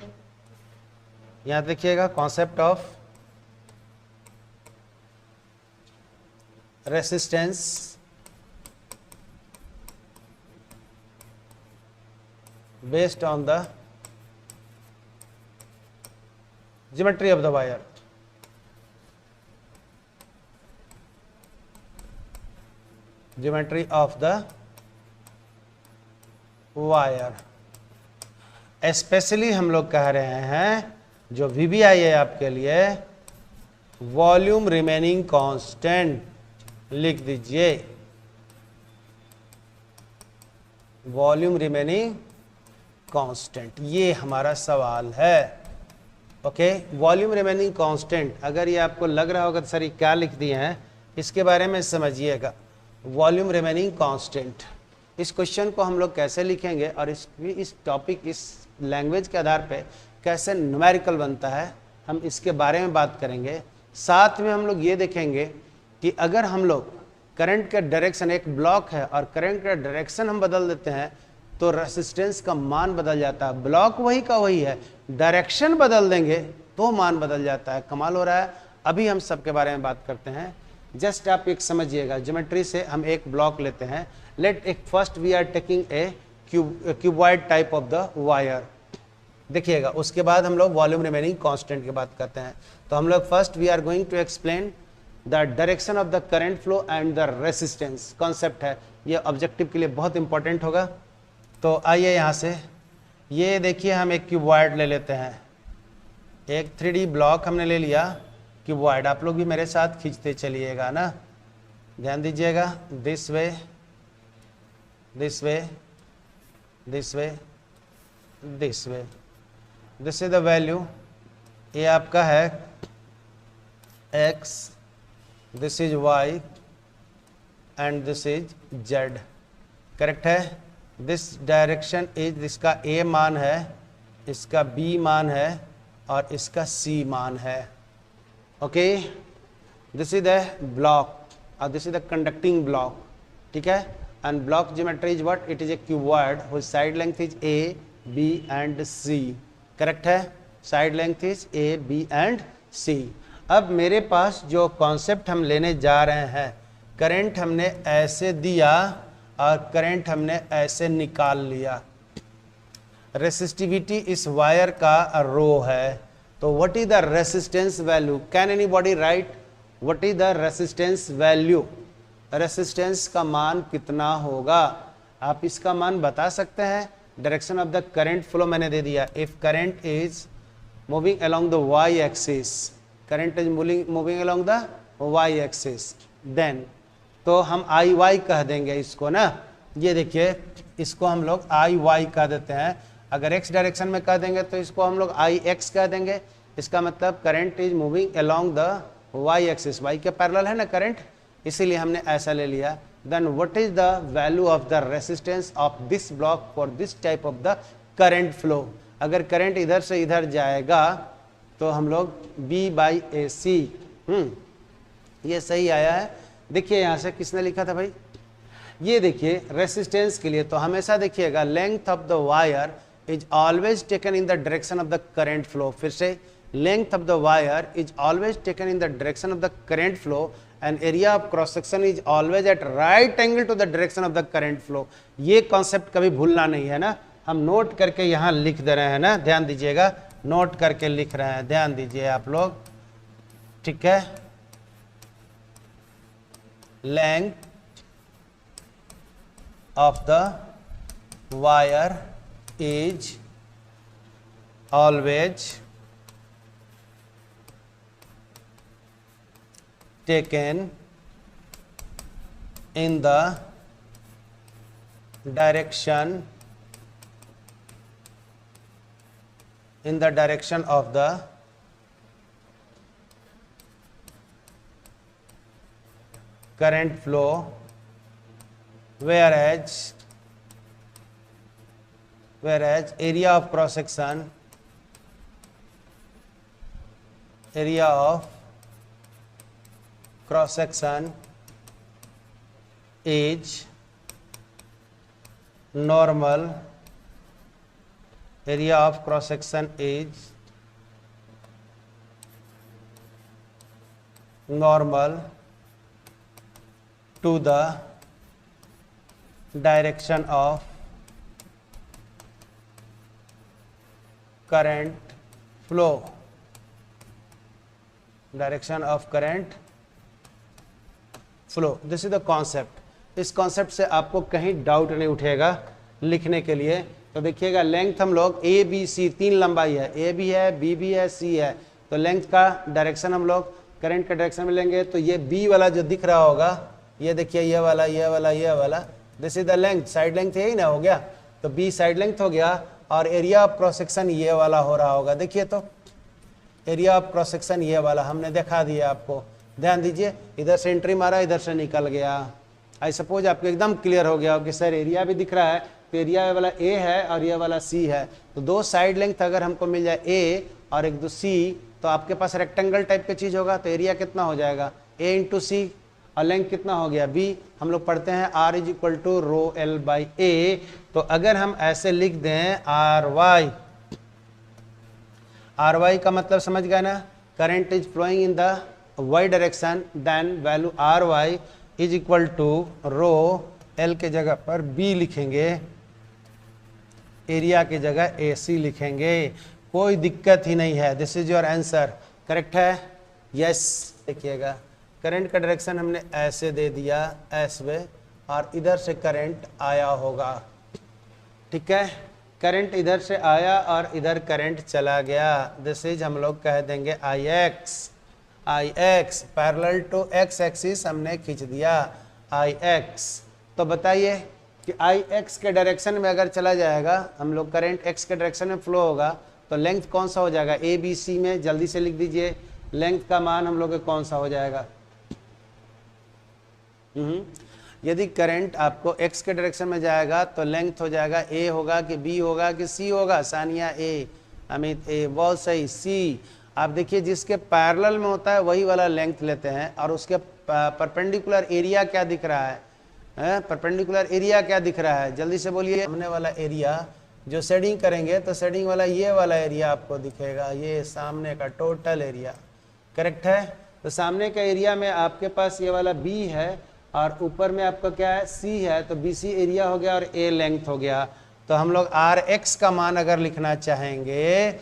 यहां देखिएगा, concept of resistance based on the geometry of the wire. Geometry of the wire, specially हम लोग कह रहे हैं जो VBI है आपके लिए, वॉल्यूम रिमेनिंग कांस्टेंट लिख दीजिए, वॉल्यूम रिमेनिंग कांस्टेंट, ये हमारा सवाल है। ओके, वॉल्यूम रिमेनिंग कांस्टेंट, अगर ये आपको लग रहा होगा तो सर ये क्या लिख दिए हैं, इसके बारे में समझिएगा। वॉल्यूम रिमेनिंग कांस्टेंट, इस क्वेश्चन को हम लोग कैसे लिखेंगे और इस टॉपिक, इस लैंग्वेज के आधार पे कैसे न्यूमेरिकल बनता है, हम इसके बारे में बात करेंगे। साथ में हम लोग ये देखेंगे कि अगर हम लोग करंट का डायरेक्शन, एक ब्लॉक है और करंट का डायरेक्शन हम बदल देते हैं तो रेसिस्टेंस का मान बदल जाता है। ब्लॉक वही का वही है, डायरेक्शन बदल देंगे तो मान बदल जाता है। कमाल हो रहा है। अभी हम सबके बारे में बात करते हैं। जस्ट आप एक समझिएगा, ज्योमेट्री से हम एक ब्लॉक लेते हैं। लेट एक first we are taking a cuboid type of the wire, देखिएगा। उसके बाद हम लोग वॉल्यूम रिमेनिंग कांस्टेंट की बात करते हैं। तो हम लोग first we are going to explain the direction of the current flow and the resistance. Concept है ये, ऑब्जेक्टिव के लिए बहुत इंपॉर्टेंट होगा। तो आइए यहाँ से, ये देखिए हम एक क्यूबॉइड ले लेते हैं, एक 3D ब्लॉक हमने ले लिया क्यूबॉइड। आप लोग भी मेरे साथ खींचते चलिएगा ना, ध्यान दीजिएगा। This way, this way, this way, this way, this is the value. ये आपका है x, this is y and this is z, correct है। दिस डायरेक्शन इज, इसका A मान है, इसका B मान है और इसका C मान है। Okay, this is the block और this is the conducting block, ठीक है। And block geometry is what, it is a cuboid which side length is A, B and C, correct है। Side length is A, B and C। अब मेरे पास जो concept हम लेने जा रहे हैं, करंट हमने ऐसे दिया और करंट हमने ऐसे निकाल लिया। रेसिस्टिविटी इस वायर का रो है, तो what is the resistance value? Can anybody right what is the resistance value? Resistance का मान कितना होगा? आप इसका मान बता सकते हैं। Direction of the current flow मैंने दे दिया। If current is moving along the Y axis, current is moving along the Y axis, then तो हम आई वाई कह देंगे इसको ना। ये देखिए, इसको हम लोग आई वाई कह देते हैं। अगर एक्स डायरेक्शन में कह देंगे तो इसको हम लोग आई एक्स कह देंगे। इसका मतलब current is moving along the Y axis, Y के पैरेलल है ना करंट, इसीलिए हमने ऐसा ले लिया। Then what is the value of the resistance of this block for this type of the current flow? अगर करंट इधर से इधर जाएगा तो हम लोग B/AC, ये सही आया है। देखिए यहाँ से किसने लिखा था भाई, ये देखिए रेसिस्टेंस के लिए तो हमेशा देखिएगा length of the wire is always taken in the direction of the current flow. फिर से, length of the wire is always taken in the direction of the current flow and area of cross section is always at right angle to the direction of the current flow. ये concept कभी भूलना नहीं है ना, हम note करके यहाँ लिख दे रहे हैं ना, ध्यान दीजिएगा। नोट करके लिख रहे हैं, ध्यान दीजिए आप लोग, ठीक है। Length of the wire is always taken in the direction of the current flow, whereas area of cross section is normal, area of cross section is normal to the direction of current flow, this is the concept. इस concept से आपको कहीं doubt नहीं उठेगा लिखने के लिए। तो देखिएगा, लेंथ हम लोग ए बी सी, 3 लंबाई है, ए भी है, बी भी है, सी है। तो लेंथ का डायरेक्शन हम लोग करंट का डायरेक्शन में लेंगे, तो ये बी वाला जो दिख रहा होगा, ये देखिए, ये वाला, this is the length, side length यही ना हो गया, तो बी साइड लेंथ हो गया, और एरिया ऑफ क्रॉस सेक्शन ये वाला हो रहा होगा। देखिए, तो एरिया ऑफ क्रॉस सेक्शन ये वाला हमने दिखा दिया आपको, ध्यान दीजिए, इधर से एंट्री मारा, इधर से निकल गया। आई सपोज आपको एकदम क्लियर हो गया हो कि सर एरिया भी दिख रहा है, तो एरिया वाला ए है और ये वाला सी है, तो 2 साइड लेंथ अगर हमको मिल जाए ए और एक 2 सी, तो आपके पास रेक्टेंगल टाइप की चीज होगा, तो एरिया कितना हो जाएगा, ए इंटू सी, और लेंथ कितना हो गया बी। हम लोग पढ़ते हैं R is equal to rho L by A. तो अगर हम ऐसे लिख दें आर वाई का मतलब समझ गए ना, current is flowing in the y direction, then value R Y is equal to rho L के जगह पर b लिखेंगे, एरिया की जगह ए सी लिखेंगे, कोई दिक्कत ही नहीं है। This is your answer, correct है, यस। देखिएगा, करंट का डायरेक्शन हमने ऐसे दे दिया, एस वे, और इधर से करंट आया होगा, ठीक है। करंट इधर से आया और इधर करंट चला गया, दिस इज हम लोग कह देंगे I X parallel to X axis हमने खींच दिया, आई एक्स। तो बताइए कि आई एक्स के डायरेक्शन में अगर चला जाएगा, हम लोग करंट एक्स के डायरेक्शन में फ्लो होगा, तो लेंथ कौन सा हो जाएगा, ए बी सी में जल्दी से लिख दीजिए, लेंथ का मान हम लोग के कौन सा हो जाएगा। यदि करंट आपको एक्स के डायरेक्शन में जाएगा तो लेंथ हो जाएगा, ए होगा कि बी होगा कि सी होगा, सानिया ए, अमित ए, बहुत सही, सी। आप देखिए, जिसके पैरेलल में होता है वही वाला लेंथ लेते हैं, और उसके परपेंडिकुलर एरिया क्या दिख रहा है, परपेंडिकुलर एरिया क्या दिख रहा है, जल्दी से बोलिए। सामने वाला एरिया जो शेडिंग करेंगे, तो शेडिंग वाला ये वाला एरिया आपको दिखेगा, ये सामने का टोटल एरिया, करेक्ट है। तो सामने का एरिया में आपके पास ये वाला बी है, और ऊपर में आपका क्या है, सी है, तो बी सी एरिया हो गया और ए लेंथ हो गया। तो हम लोग आर एक्स का मान अगर लिखना चाहेंगे,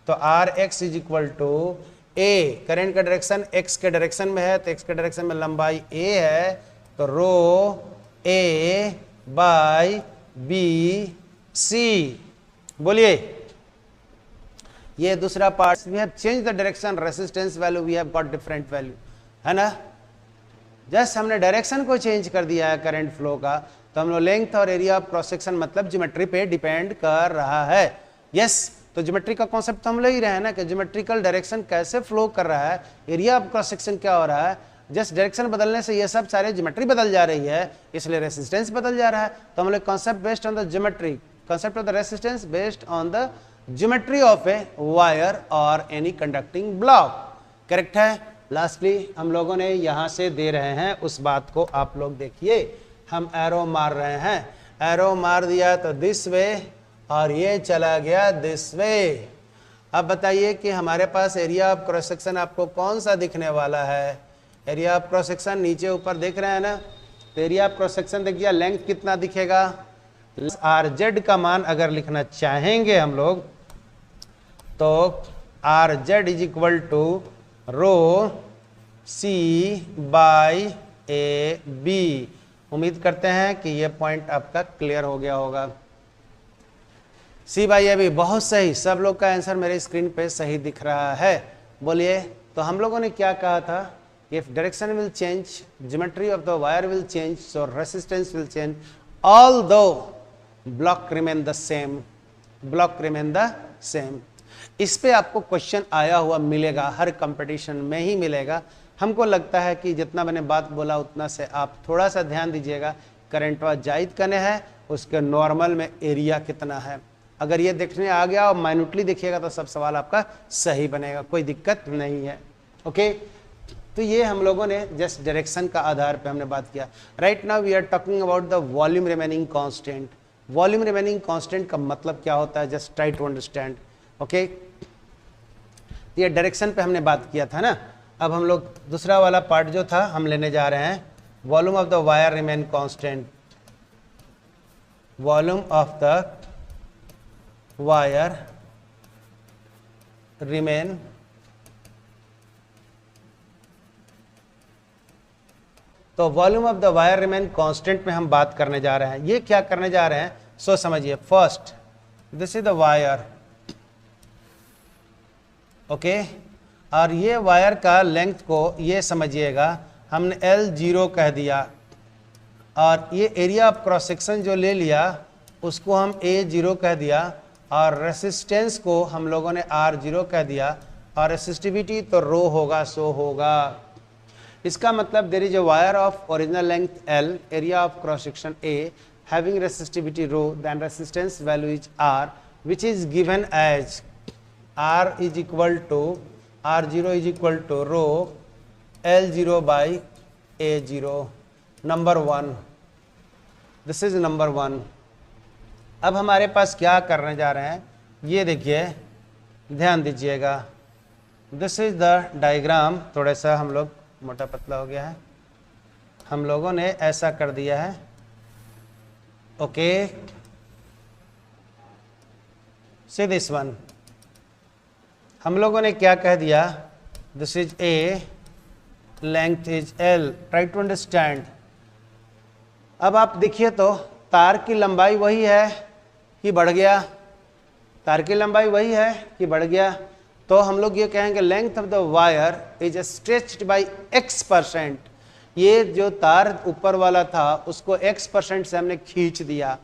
तो R X is equal to A, current का डायरेक्शन एक्स के डायरेक्शन में है, तो एक्स के डायरेक्शन में लंबाई ए है, तो रो ए बाई बी सी। बोलिए, ये दूसरा part, we have change the direction, resistance value we have got different value, है ना। जस्ट हमने डायरेक्शन को चेंज कर दिया है करंट फ्लो का, तो हम लोग लेंथ और एरिया ऑफ क्रॉस सेक्शन मतलब ज्योमेट्री पे डिपेंड कर रहा है, यस। तो ज्योमेट्री का कॉन्सेप्ट तो हम ले ही रहे हैं ना, कि ज्योमेट्रिकल डायरेक्शन कैसे फ्लो कर रहा है, एरिया ऑफ क्रॉस सेक्शन क्या हो रहा है, जस्ट डायरेक्शन बदलने से ये सब सारे ज्योमेट्री बदल जा रही है, इसलिए रेसिस्टेंस बदल जा रहा है। तो हम लोग concept based on the geometry, concept of the resistance based on the geometry of a wire और एनी कंडक्टिंग ब्लॉक, करेक्ट है। लास्टली हम लोगों ने यहाँ से दे रहे हैं उस बात को, आप लोग देखिए, हम एरो मार रहे हैं, एरो मार दिया तो दिस वे, और ये चला गया दिस वे। अब बताइए कि हमारे पास एरिया ऑफ क्रॉस सेक्शन आपको कौन सा दिखने वाला है, एरिया ऑफ क्रॉस सेक्शन नीचे ऊपर देख रहे हैं ना, तो एरिया ऑफ क्रॉस सेक्शन देखिए, लेंथ कितना दिखेगा, आर जेड का मान अगर लिखना चाहेंगे हम लोग, तो R Z is equal to rho C by A B. उम्मीद करते हैं कि ये पॉइंट आपका क्लियर हो गया होगा। सी बाई ए बी, बहुत सही, सब लोग का आंसर मेरे स्क्रीन पे सही दिख रहा है। बोलिए, तो हम लोगों ने क्या कहा था, if direction will change, geometry of the wire will change, so resistance will change, although block remain the same, block remain the same. इस पे आपको क्वेश्चन आया हुआ मिलेगा, हर कंपटीशन में ही मिलेगा। हमको लगता है कि जितना मैंने बात बोला उतना से आप थोड़ा सा ध्यान दीजिएगा। करंट वा जायद कने है, उसके नॉर्मल में एरिया कितना है, अगर ये देखने आ गया और माइन्यूटली देखिएगा तो सब सवाल आपका सही बनेगा, कोई दिक्कत नहीं है। ओके, तो ये हम लोगों ने जस्ट डायरेक्शन का आधार पे हमने बात किया। Right now we are talking about the volume remaining constant. Volume remaining constant का मतलब क्या होता है, just try to understand. Okay, ये डायरेक्शन पे हमने बात किया था ना। अब हम लोग दूसरा वाला पार्ट जो था हम लेने जा रहे हैं, volume of the wire remain constant. Volume of the wire remain तो volume of the wire remain constant में हम बात करने जा रहे हैं। ये क्या करने जा रहे हैं सो समझिए। First, this is the wire, okay, और ये वायर का लेंथ को ये समझिएगा हमने L0 कह दिया, और ये एरिया ऑफ क्रॉस सेक्शन जो ले लिया उसको हम A0 कह दिया, और रेसिस्टेंस को हम लोगों ने R0 कह दिया, और रेसिस्टिविटी तो रो होगा, सो होगा। इसका मतलब there is a wire of original length L, area of cross section A, having resistivity rho, then resistance value is R, which is given as R is equal to R0 is equal to rho L0 by A0, number 1, this is number 1। अब हमारे पास क्या करने जा रहे हैं, ये देखिए, ध्यान दीजिएगा। दिस इज द डायग्राम, थोड़ा सा हम लोग मोटा पतला हो गया है, हम लोगों ने ऐसा कर दिया है। ओके, सी दिस वन, हम लोगों ने क्या कह दिया, this is A, length is L, try to understand. अब आप देखिए तो तार की लंबाई वही है कि बढ़ गया, तार की लंबाई वही है कि बढ़ गया, तो हम लोग ये कहेंगे length of the wire is stretched by x%। ये जो तार ऊपर वाला था उसको x% से हमने खींच दिया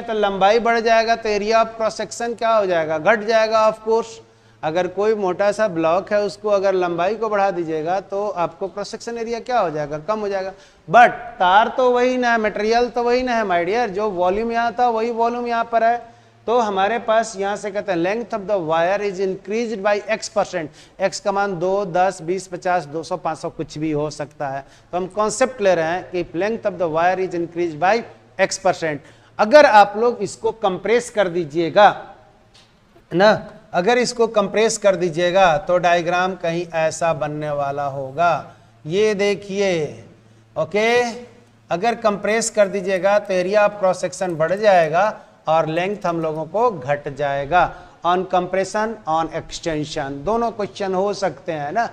तो लंबाई बढ़ जाएगा, तो एरिया ऑफ क्रॉस सेक्शन क्या हो जाएगा, घट जाएगा ऑफ कोर्स। अगर कोई मोटा सा ब्लॉक है उसको अगर लंबाई को बढ़ा दीजिएगा तो आपको क्रॉस सेक्शन एरिया क्या हो जाएगा, कम हो जाएगा। बट तार तो वही ना है, मटेरियल तो वही ना है माय डियर, जो वॉल्यूम यहाँ था वही वॉल्यूम यहाँ पर है। तो हमारे पास यहाँ से कहते हैं length of the wire is increased by x%। x का मान 2, 10, 20, 50, 200, 500 कुछ भी हो सकता है। तो हम कॉन्सेप्ट ले रहे हैं कि length of the wire is increased by x%। अगर आप लोग इसको कंप्रेस कर दीजिएगा ना, अगर इसको कंप्रेस कर दीजिएगा तो डायग्राम कहीं ऐसा बनने वाला होगा, ये देखिए। ओके, अगर कंप्रेस कर दीजिएगा तो एरिया ऑफ क्रॉस सेक्शन बढ़ जाएगा और लेंथ हम लोगों को घट जाएगा। ऑन कंप्रेशन, ऑन एक्सटेंशन, दोनों क्वेश्चन हो सकते हैं ना।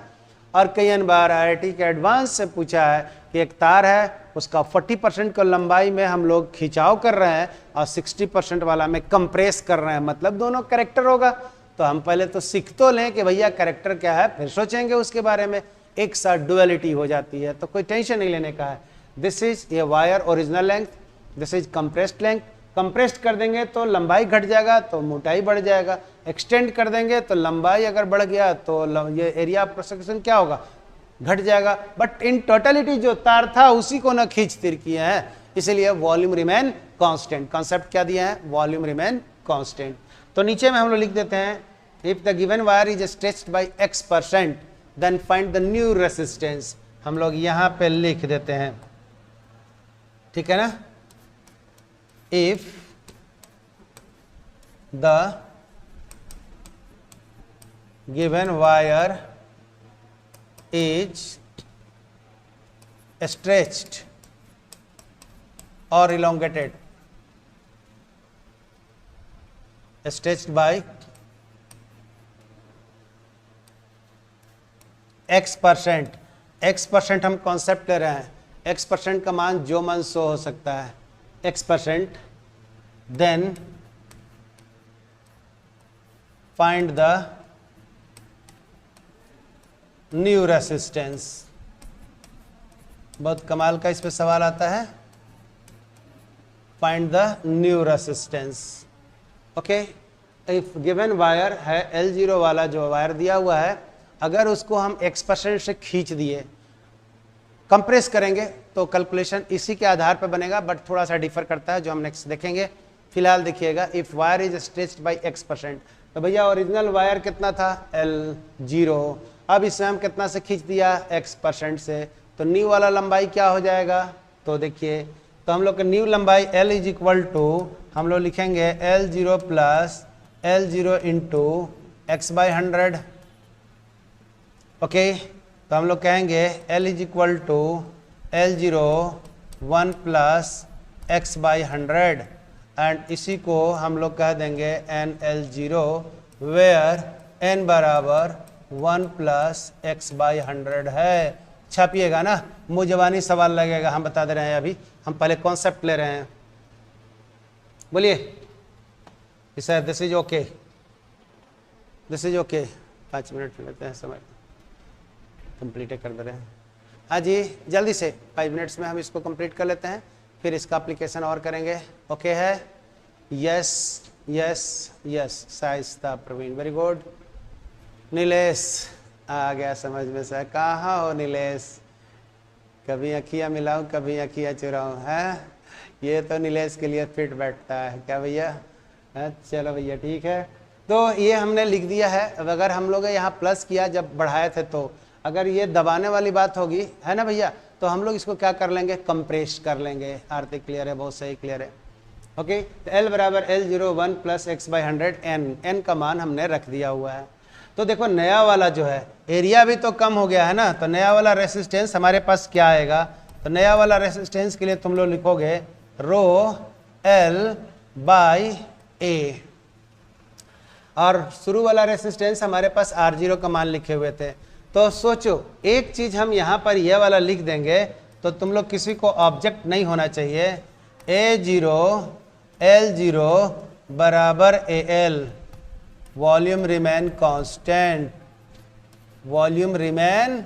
और कई बार IIT के एडवांस से पूछा है कि एक तार है उसका 40% को लंबाई में हम लोग खिंचाव कर रहे हैं और 60% वाला में कंप्रेस कर रहे हैं, मतलब दोनों कैरेक्टर होगा। तो हम पहले तो सीख तो लें कि भैया कैरेक्टर क्या है, फिर सोचेंगे उसके बारे में। एक साथ डुअलिटी हो जाती है तो कोई टेंशन नहीं लेने का है। This is a wire original length, this is compressed length. Compressed कर देंगे तो लंबाई घट जाएगा तो मोटाई बढ़ जाएगा, एक्सटेंड कर देंगे तो लंबाई अगर बढ़ गया तो ये एरिया ऑफ क्रॉस सेक्शन क्या होगा, घट जाएगा। बट इन टोटलिटी जो तार था उसी को ना खींच तिर किए हैं, इसलिए वॉल्यूम रिमेन कांस्टेंट। कॉन्सेप्ट क्या दिया है, वॉल्यूम रिमेन कांस्टेंट। तो नीचे में हम लोग लिख देते हैं, if the given wire is stretched by x%, then find the new resistance. हम लोग यहां पे लिख देते हैं, ठीक है ना। If the given wire is stretched or elongated, stretched by x%। x% हम कॉन्सेप्ट ले रहे हैं, x% का मान जो मान सो हो सकता है, x%। Then find the new resistance. बहुत कमाल का इस पे सवाल आता है, find the new resistance. Okay, if given wire है L0 वाला जो वायर दिया हुआ है, अगर उसको हम x% से खींच दिए, कंप्रेस करेंगे तो कैलकुलेशन इसी के आधार पर बनेगा, बट थोड़ा सा डिफर करता है जो हम नेक्स्ट देखेंगे। फिलहाल देखिएगा, if wire is stretched by x%, तो भैया ओरिजिनल वायर कितना था L0, अब इसे हम कितना से खींच दिया x% से, तो न्यू वाला लंबाई क्या हो जाएगा, तो देखिए, तो हम लोग का न्यू लंबाई L इज इक्वल टू हम लोग लिखेंगे L0 plus L0 into x/100। Okay, तो हम लोग कहेंगे L is equal to L0 1 plus x/100, and इसी को हम लोग कह देंगे NL0, वेयर n बराबर 1 प्लस x/100 है। छापिएगा ना, मुँह जबानी सवाल लगेगा, हम बता दे रहे हैं, अभी हम पहले कॉन्सेप्ट ले रहे हैं। बोलिए sir, this is okay, this is okay. 5 minute लेते हैं समय, कंप्लीट कर दे रहे हैं। हाँ जी, जल्दी से 5 मिनट्स में हम इसको कंप्लीट कर लेते हैं, फिर इसका एप्लीकेशन और करेंगे। ओके है, yes yes yes, Shaista Praveen, very good. Nilesh आ गया समझ में सर, कहाँ हो नीलेश, कभी अखियाँ मिलाऊं कभी अखियाँ चुराऊं, है ये तो नीलेश के लिए फिट बैठता है, क्या भैया, चलो भैया ठीक है। तो ये हमने लिख दिया है, अब अगर हम लोग यहाँ प्लस किया जब बढ़ाए थे, तो अगर ये दबाने वाली बात होगी, है ना भैया, तो हम लोग इसको क्या कर लेंगे, कंप्रेस कर लेंगे। आरती क्लियर है, बहुत सही क्लियर है। ओके, तो L बराबर L0 1 प्लस x/100, n का मान हमने रख दिया हुआ है। तो देखो नया वाला जो है, एरिया भी तो कम हो गया है ना, तो नया वाला रेसिस्टेंस हमारे पास क्या आएगा, तो नया वाला रेसिस्टेंस के लिए तुम लोग लिखोगे रो L/A, और शुरू वाला रेसिस्टेंस हमारे पास R0 का मान लिखे हुए थे। तो सोचो, एक चीज हम यहाँ पर ये वाला लिख देंगे, तो तुम लोग किसी को ऑब्जेक्ट नहीं होना चाहिए, A0 L0 बराबर AL, volume remain constant, volume remain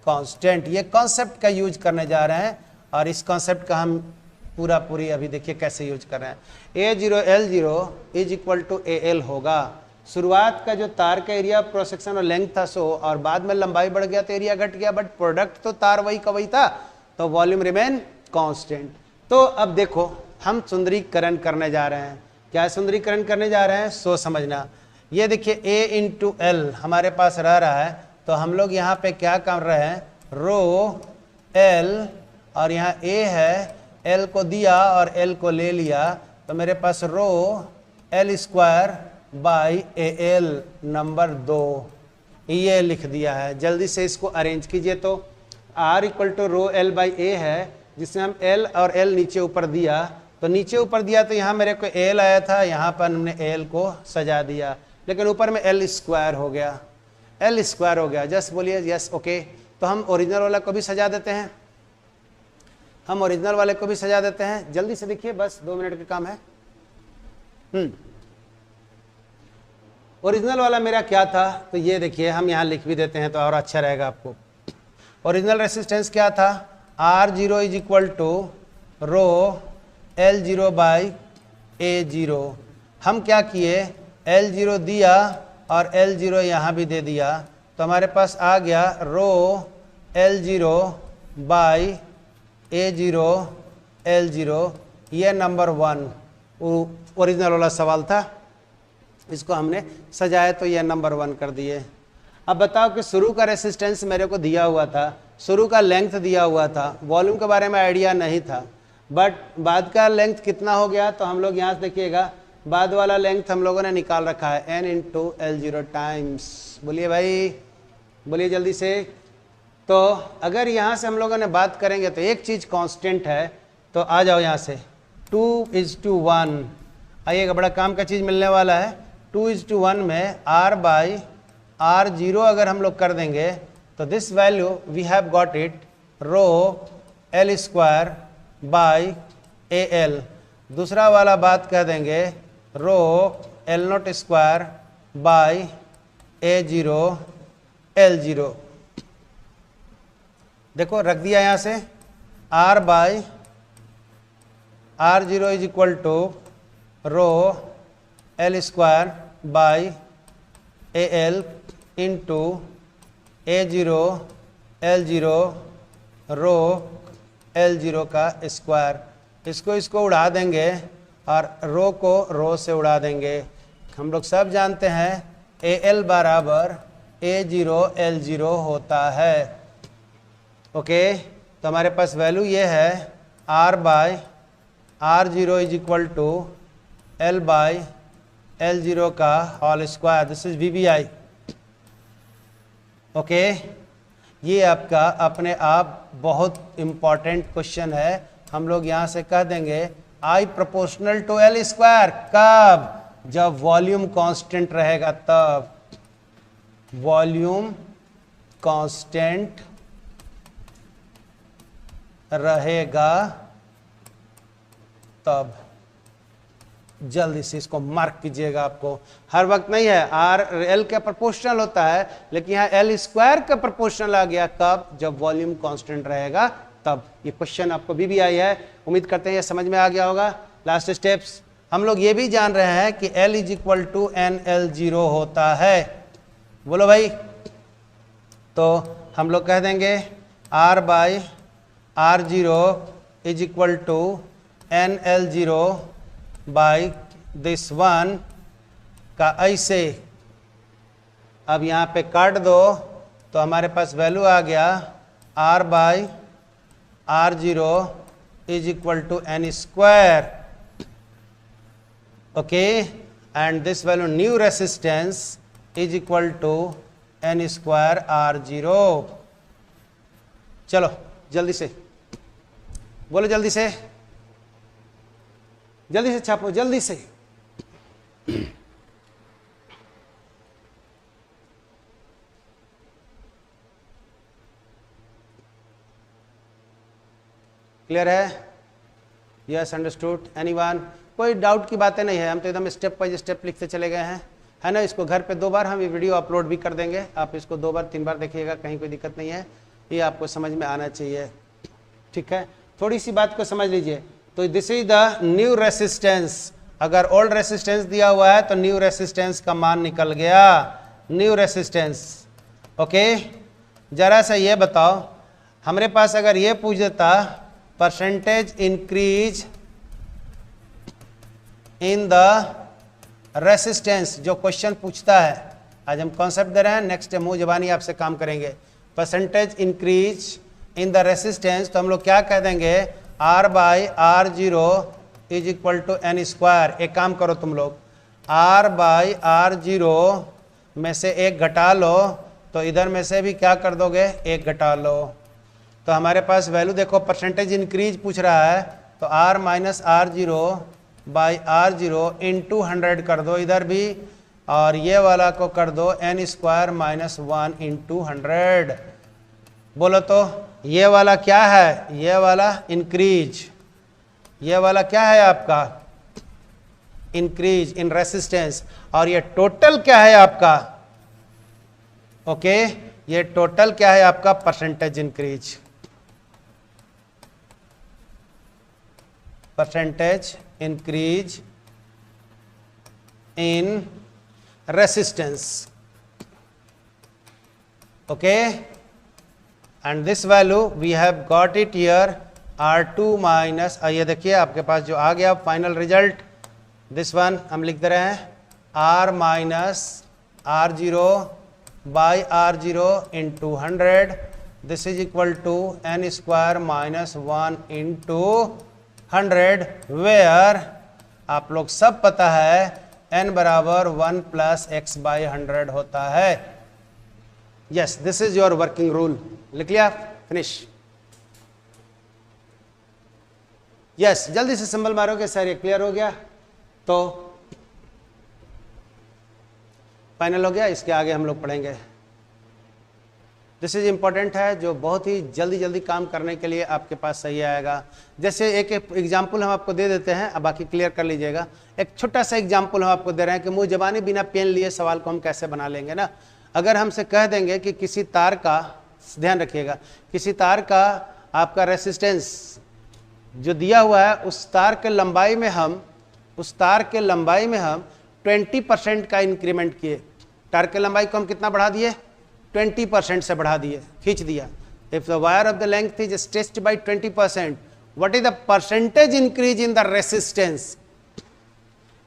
constant. ये कॉन्सेप्ट का यूज करने जा रहे हैं, और इस कॉन्सेप्ट का हम पूरी अभी देखिए कैसे यूज कर रहे हैं। A0 L0 is equal to AL होगा। शुरुआत का जो तार का एरिया क्रॉस सेक्शन और लेंथ था सो, और बाद में लंबाई बढ़ गया तो एरिया घट गया, बट प्रोडक्ट तो तार वही का वही था, तो वॉल्यूम रिमेन कांस्टेंट। तो अब देखो, हम सुंदरीकरण करने जा रहे हैं। क्या सुंदरीकरण करने जा रहे हैं, सो समझना। ये देखिए A इंटू L हमारे पास रह रहा है, तो हम लोग यहाँ पे क्या कर रहे हैं, रो L, और यहाँ A है, L को दिया और L को ले लिया, तो मेरे पास रो L² बाई AL नंबर 2, ये लिख दिया है। जल्दी से इसको अरेंज कीजिए। तो R equal to rho L by A है, जिसमें हम L और L नीचे ऊपर दिया, तो नीचे ऊपर दिया तो यहाँ मेरे को L आया था, यहाँ पर हमने L को सजा दिया, लेकिन ऊपर में L² हो गया, L² हो गया। जस्ट बोलिए यस ओके। तो हम ओरिजिनल वाला को भी सजा देते हैं, हम ओरिजिनल वाले को भी सजा देते हैं। जल्दी से देखिए, बस 2 मिनट का काम है। ओरिजिनल वाला मेरा क्या था, तो ये देखिए हम यहाँ लिख भी देते हैं तो और अच्छा रहेगा आपको। ओरिजिनल रेसिस्टेंस क्या था, R0 is equal to rho L0 by A0। हम क्या किए, L0 दिया और L0 यहाँ भी दे दिया, तो हमारे पास आ गया रो L0 बाई A0 L0, ये नंबर 1 ओरिजिनल वाला सवाल था, इसको हमने सजाया तो ये नंबर 1 कर दिए। अब बताओ कि शुरू का रेसिस्टेंस मेरे को दिया हुआ था, शुरू का लेंथ दिया हुआ था, वॉल्यूम के बारे में आइडिया नहीं था, बट बाद का लेंथ कितना हो गया, तो हम लोग यहाँ से देखिएगा, बाद वाला लेंथ हम लोगों ने निकाल रखा है n इंटू L0 टाइम्स। बोलिए भाई, बोलिए जल्दी से। तो अगर यहाँ से हम लोगों ने बात करेंगे तो एक चीज़ कांस्टेंट है, तो आ जाओ यहाँ से, 2:1, आइएगा, बड़ा काम का चीज़ मिलने वाला है। 2:1 में R/R0 अगर हम लोग कर देंगे तो this value we have got it rho L²/AL। दूसरा वाला बात कह देंगे रो L02/A0L0। देखो रख दिया यहाँ से R/R0 is equal to rho L²/AL into A0L0 rho L0 का स्क्वायर। इसको उड़ा देंगे और रो को रो से उड़ा देंगे। हम लोग सब जानते हैं AL बराबर A0L0 होता है। ओके, तो हमारे पास वैल्यू ये है R/R0 is equal to L/L0 का whole square. This is VBI। Okay, ये आपका अपने आप बहुत इंपॉर्टेंट क्वेश्चन है। हम लोग यहाँ से कह देंगे I प्रोपोर्शनल टू L²। कब? जब वॉल्यूम कांस्टेंट रहेगा तब। वॉल्यूम कांस्टेंट रहेगा तब। जल्दी से इसको मार्क कीजिएगा। आपको हर वक्त नहीं है, R/L का प्रोपोर्शनल होता है, लेकिन यहाँ L² का प्रोपोर्शनल आ गया कब? जब वॉल्यूम कांस्टेंट रहेगा तब। ये क्वेश्चन आपको VBI है। उम्मीद करते हैं ये समझ में आ गया होगा। लास्ट स्टेप्स हम लोग ये भी जान रहे हैं कि L is equal to NL0 होता है। बोलो भाई। तो हम लोग कह देंगे R/R0 is equal to NL0 by this one का ऐसे। अब यहाँ पे काट दो तो हमारे पास वैल्यू आ गया R/R0 is equal to N²। Okay, and this value new resistance is equal to N²R0। चलो जल्दी से बोलो, जल्दी से छापो, जल्दी से। क्लियर है? Yes, understood. एनीवन? कोई डाउट की बातें नहीं है। हम तो एकदम स्टेप बाय स्टेप लिखते चले गए हैं, है ना। इसको घर पे 2 बार हम ये वीडियो अपलोड भी कर देंगे। आप इसको 2 बार 3 बार देखिएगा, कहीं कोई दिक्कत नहीं है। ये आपको समझ में आना चाहिए, ठीक है। थोड़ी सी बात को समझ लीजिए। तो this is the new resistance. अगर ओल्ड रेसिस्टेंस दिया हुआ है तो न्यू रेसिस्टेंस का मान निकल गया, न्यू रेसिस्टेंस। ओके, जरा सा ये बताओ, हमारे पास अगर ये पूछ देता percentage increase in the resistance, जो क्वेश्चन पूछता है, आज हम कॉन्सेप्ट दे रहे हैं, नेक्स्ट मुंह जबानी आपसे काम करेंगे। Percentage increase in the resistance, तो हम लोग क्या कह देंगे R/R0 is equal to N²। एक काम करो तुम लोग, R/R0 में से एक घटा लो तो इधर में से भी क्या कर दोगे, एक घटा लो। तो हमारे पास वैल्यू देखो, परसेंटेज इंक्रीज पूछ रहा है तो R/R0 इंटू 100 कर दो इधर भी, और ये वाला को कर दो N² - 1 इंटू 100। बोलो तो ये वाला क्या है? ये वाला इंक्रीज। ये वाला क्या है आपका? Increase in resistance. और ये टोटल क्या है आपका? ओके, ये टोटल क्या है आपका? Percentage increase. Percentage increase in resistance. Okay, and this value we have got it here R2 minus, ये देखिए आपके पास जो आ गया फाइनल रिजल्ट, दिस वन हम लिख दे रहे हैं R/R0 into 100। This is equal to N² - 1 into 100, where आप लोग सब पता है n बराबर 1 + x/100 होता है। Yes, this is your working rule. लिख लिया? फिनिश। यस, जल्दी से सिंबल मारोगे सर, ये क्लियर हो गया? तो फाइनल हो गया, इसके आगे हम लोग पढ़ेंगे। दिस इज इम्पॉर्टेंट है, जो बहुत ही जल्दी जल्दी काम करने के लिए आपके पास सही आएगा। जैसे एक एग्जाम्पल हम आपको दे देते हैं, अब बाकी क्लियर कर लीजिएगा। एक छोटा सा एग्जाम्पल हम आपको दे रहे हैं कि मुंह जबानी बिना पेन लिए सवाल को हम कैसे बना लेंगे ना। अगर हमसे कह देंगे कि किसी तार का, ध्यान रखिएगा, किसी तार का आपका रेसिस्टेंस जो दिया हुआ है, उस तार के लंबाई में हम 20% का इंक्रीमेंट किए। तार के लंबाई को हम कितना बढ़ा दिए? 20% से बढ़ा दिए, खींच दिया। If the wire of the length is stretched by 20%, what is the percentage increase in the resistance?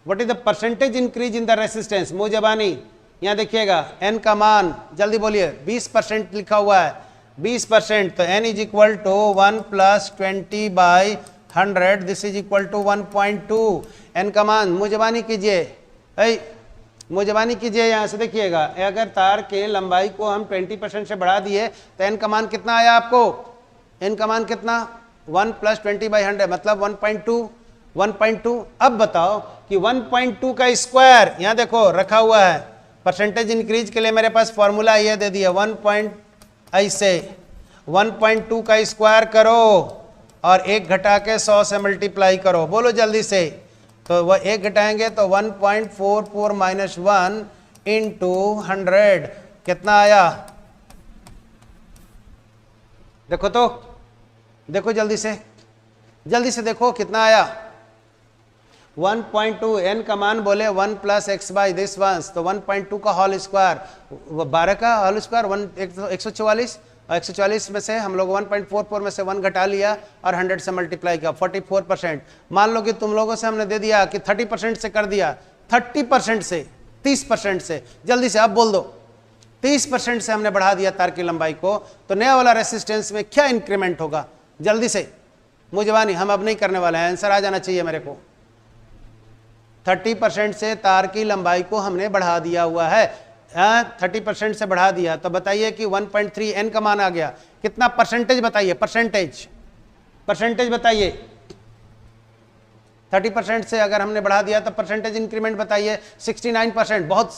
What is the percentage increase in the resistance? मुंह जबानी यहाँ देखिएगा, एन का मान जल्दी बोलिए, 20% लिखा हुआ है, 20%, तो n is equal to 1 + 20/100, this is equal to 1.2। n का मान मुंह जबानी कीजिए, मुंह कीजिए, यहाँ से देखिएगा, अगर तार के लंबाई को हम 20% से बढ़ा दिए तो n का मान कितना आया आपको? n का मान कितना? 1 + 20/100 मतलब 1.2। अब बताओ कि 1.2 का स्क्वायर, यहाँ देखो रखा हुआ है, परसेंटेज इंक्रीज के लिए मेरे पास फॉर्मूला ये दे दिया, 1.2 का स्क्वायर करो और 1 घटा के 100 से मल्टीप्लाई करो। बोलो जल्दी से, तो वह 1 घटाएंगे तो 1.44 - 1 × 100 कितना आया? देखो तो, देखो जल्दी से देखो कितना आया? 1.2। n का मान बोले 1 + x/this ones, तो 1.2 का होल स्क्वायर, 12 का होल स्क्वायर 144, और 144 में से हम लोग 1.44 में से 1 घटा लिया और 100 से मल्टीप्लाई किया, 44%। मान लो कि तुम लोगों से हमने दे दिया कि 30% से कर दिया, 30% से 30% से, जल्दी से आप बोल दो, 30% से हमने बढ़ा दिया तार की लंबाई को, तो नया वाला रेसिस्टेंस में क्या इंक्रीमेंट होगा? जल्दी से मुंह जबानी, हम अब नहीं करने वाले हैं, आंसर आ जाना चाहिए मेरे को। 30% से तार की लंबाई को हमने बढ़ा दिया हुआ है, 30% से बढ़ा दिया, तो बताइए कि 1.3 n का मान आ गया, कितना परसेंटेज बताइए? परसेंटेज बताइए। 30% से अगर हमने बढ़ा दिया तो परसेंटेज इंक्रीमेंट बताइए। 69%, बहुत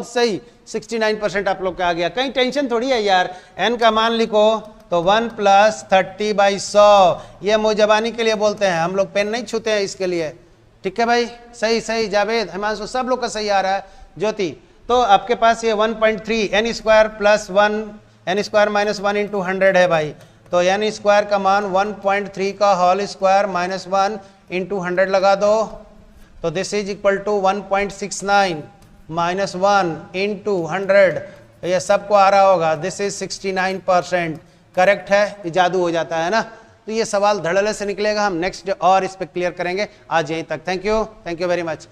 सही 69% आप लोग का आ गया। कहीं टेंशन थोड़ी है यार, n का मान लिखो तो 1 + 30/100, ये मुंह जबानी के लिए बोलते हैं, हम लोग पेन नहीं छूते हैं इसके लिए। ठीक है भाई, सही जावेद, हिमांशु, सब लोग का सही आ रहा है, ज्योति। तो आपके पास ये 1.3 n² + 1 n² - 1 × 100 है भाई, तो n² का मान 1.3 का होल स्क्वायर -1 × 100 लगा दो, तो दिस इज इक्वल टू 1.69 - 1 × 100, ये सबको आ रहा होगा, दिस इज 69%। करेक्ट है, ये जादू हो जाता है ना। तो ये सवाल धड़ल्ले से निकलेगा, हम नेक्स्ट और इस पे क्लियर करेंगे। आज यहीं तक, थैंक यू वेरी मच।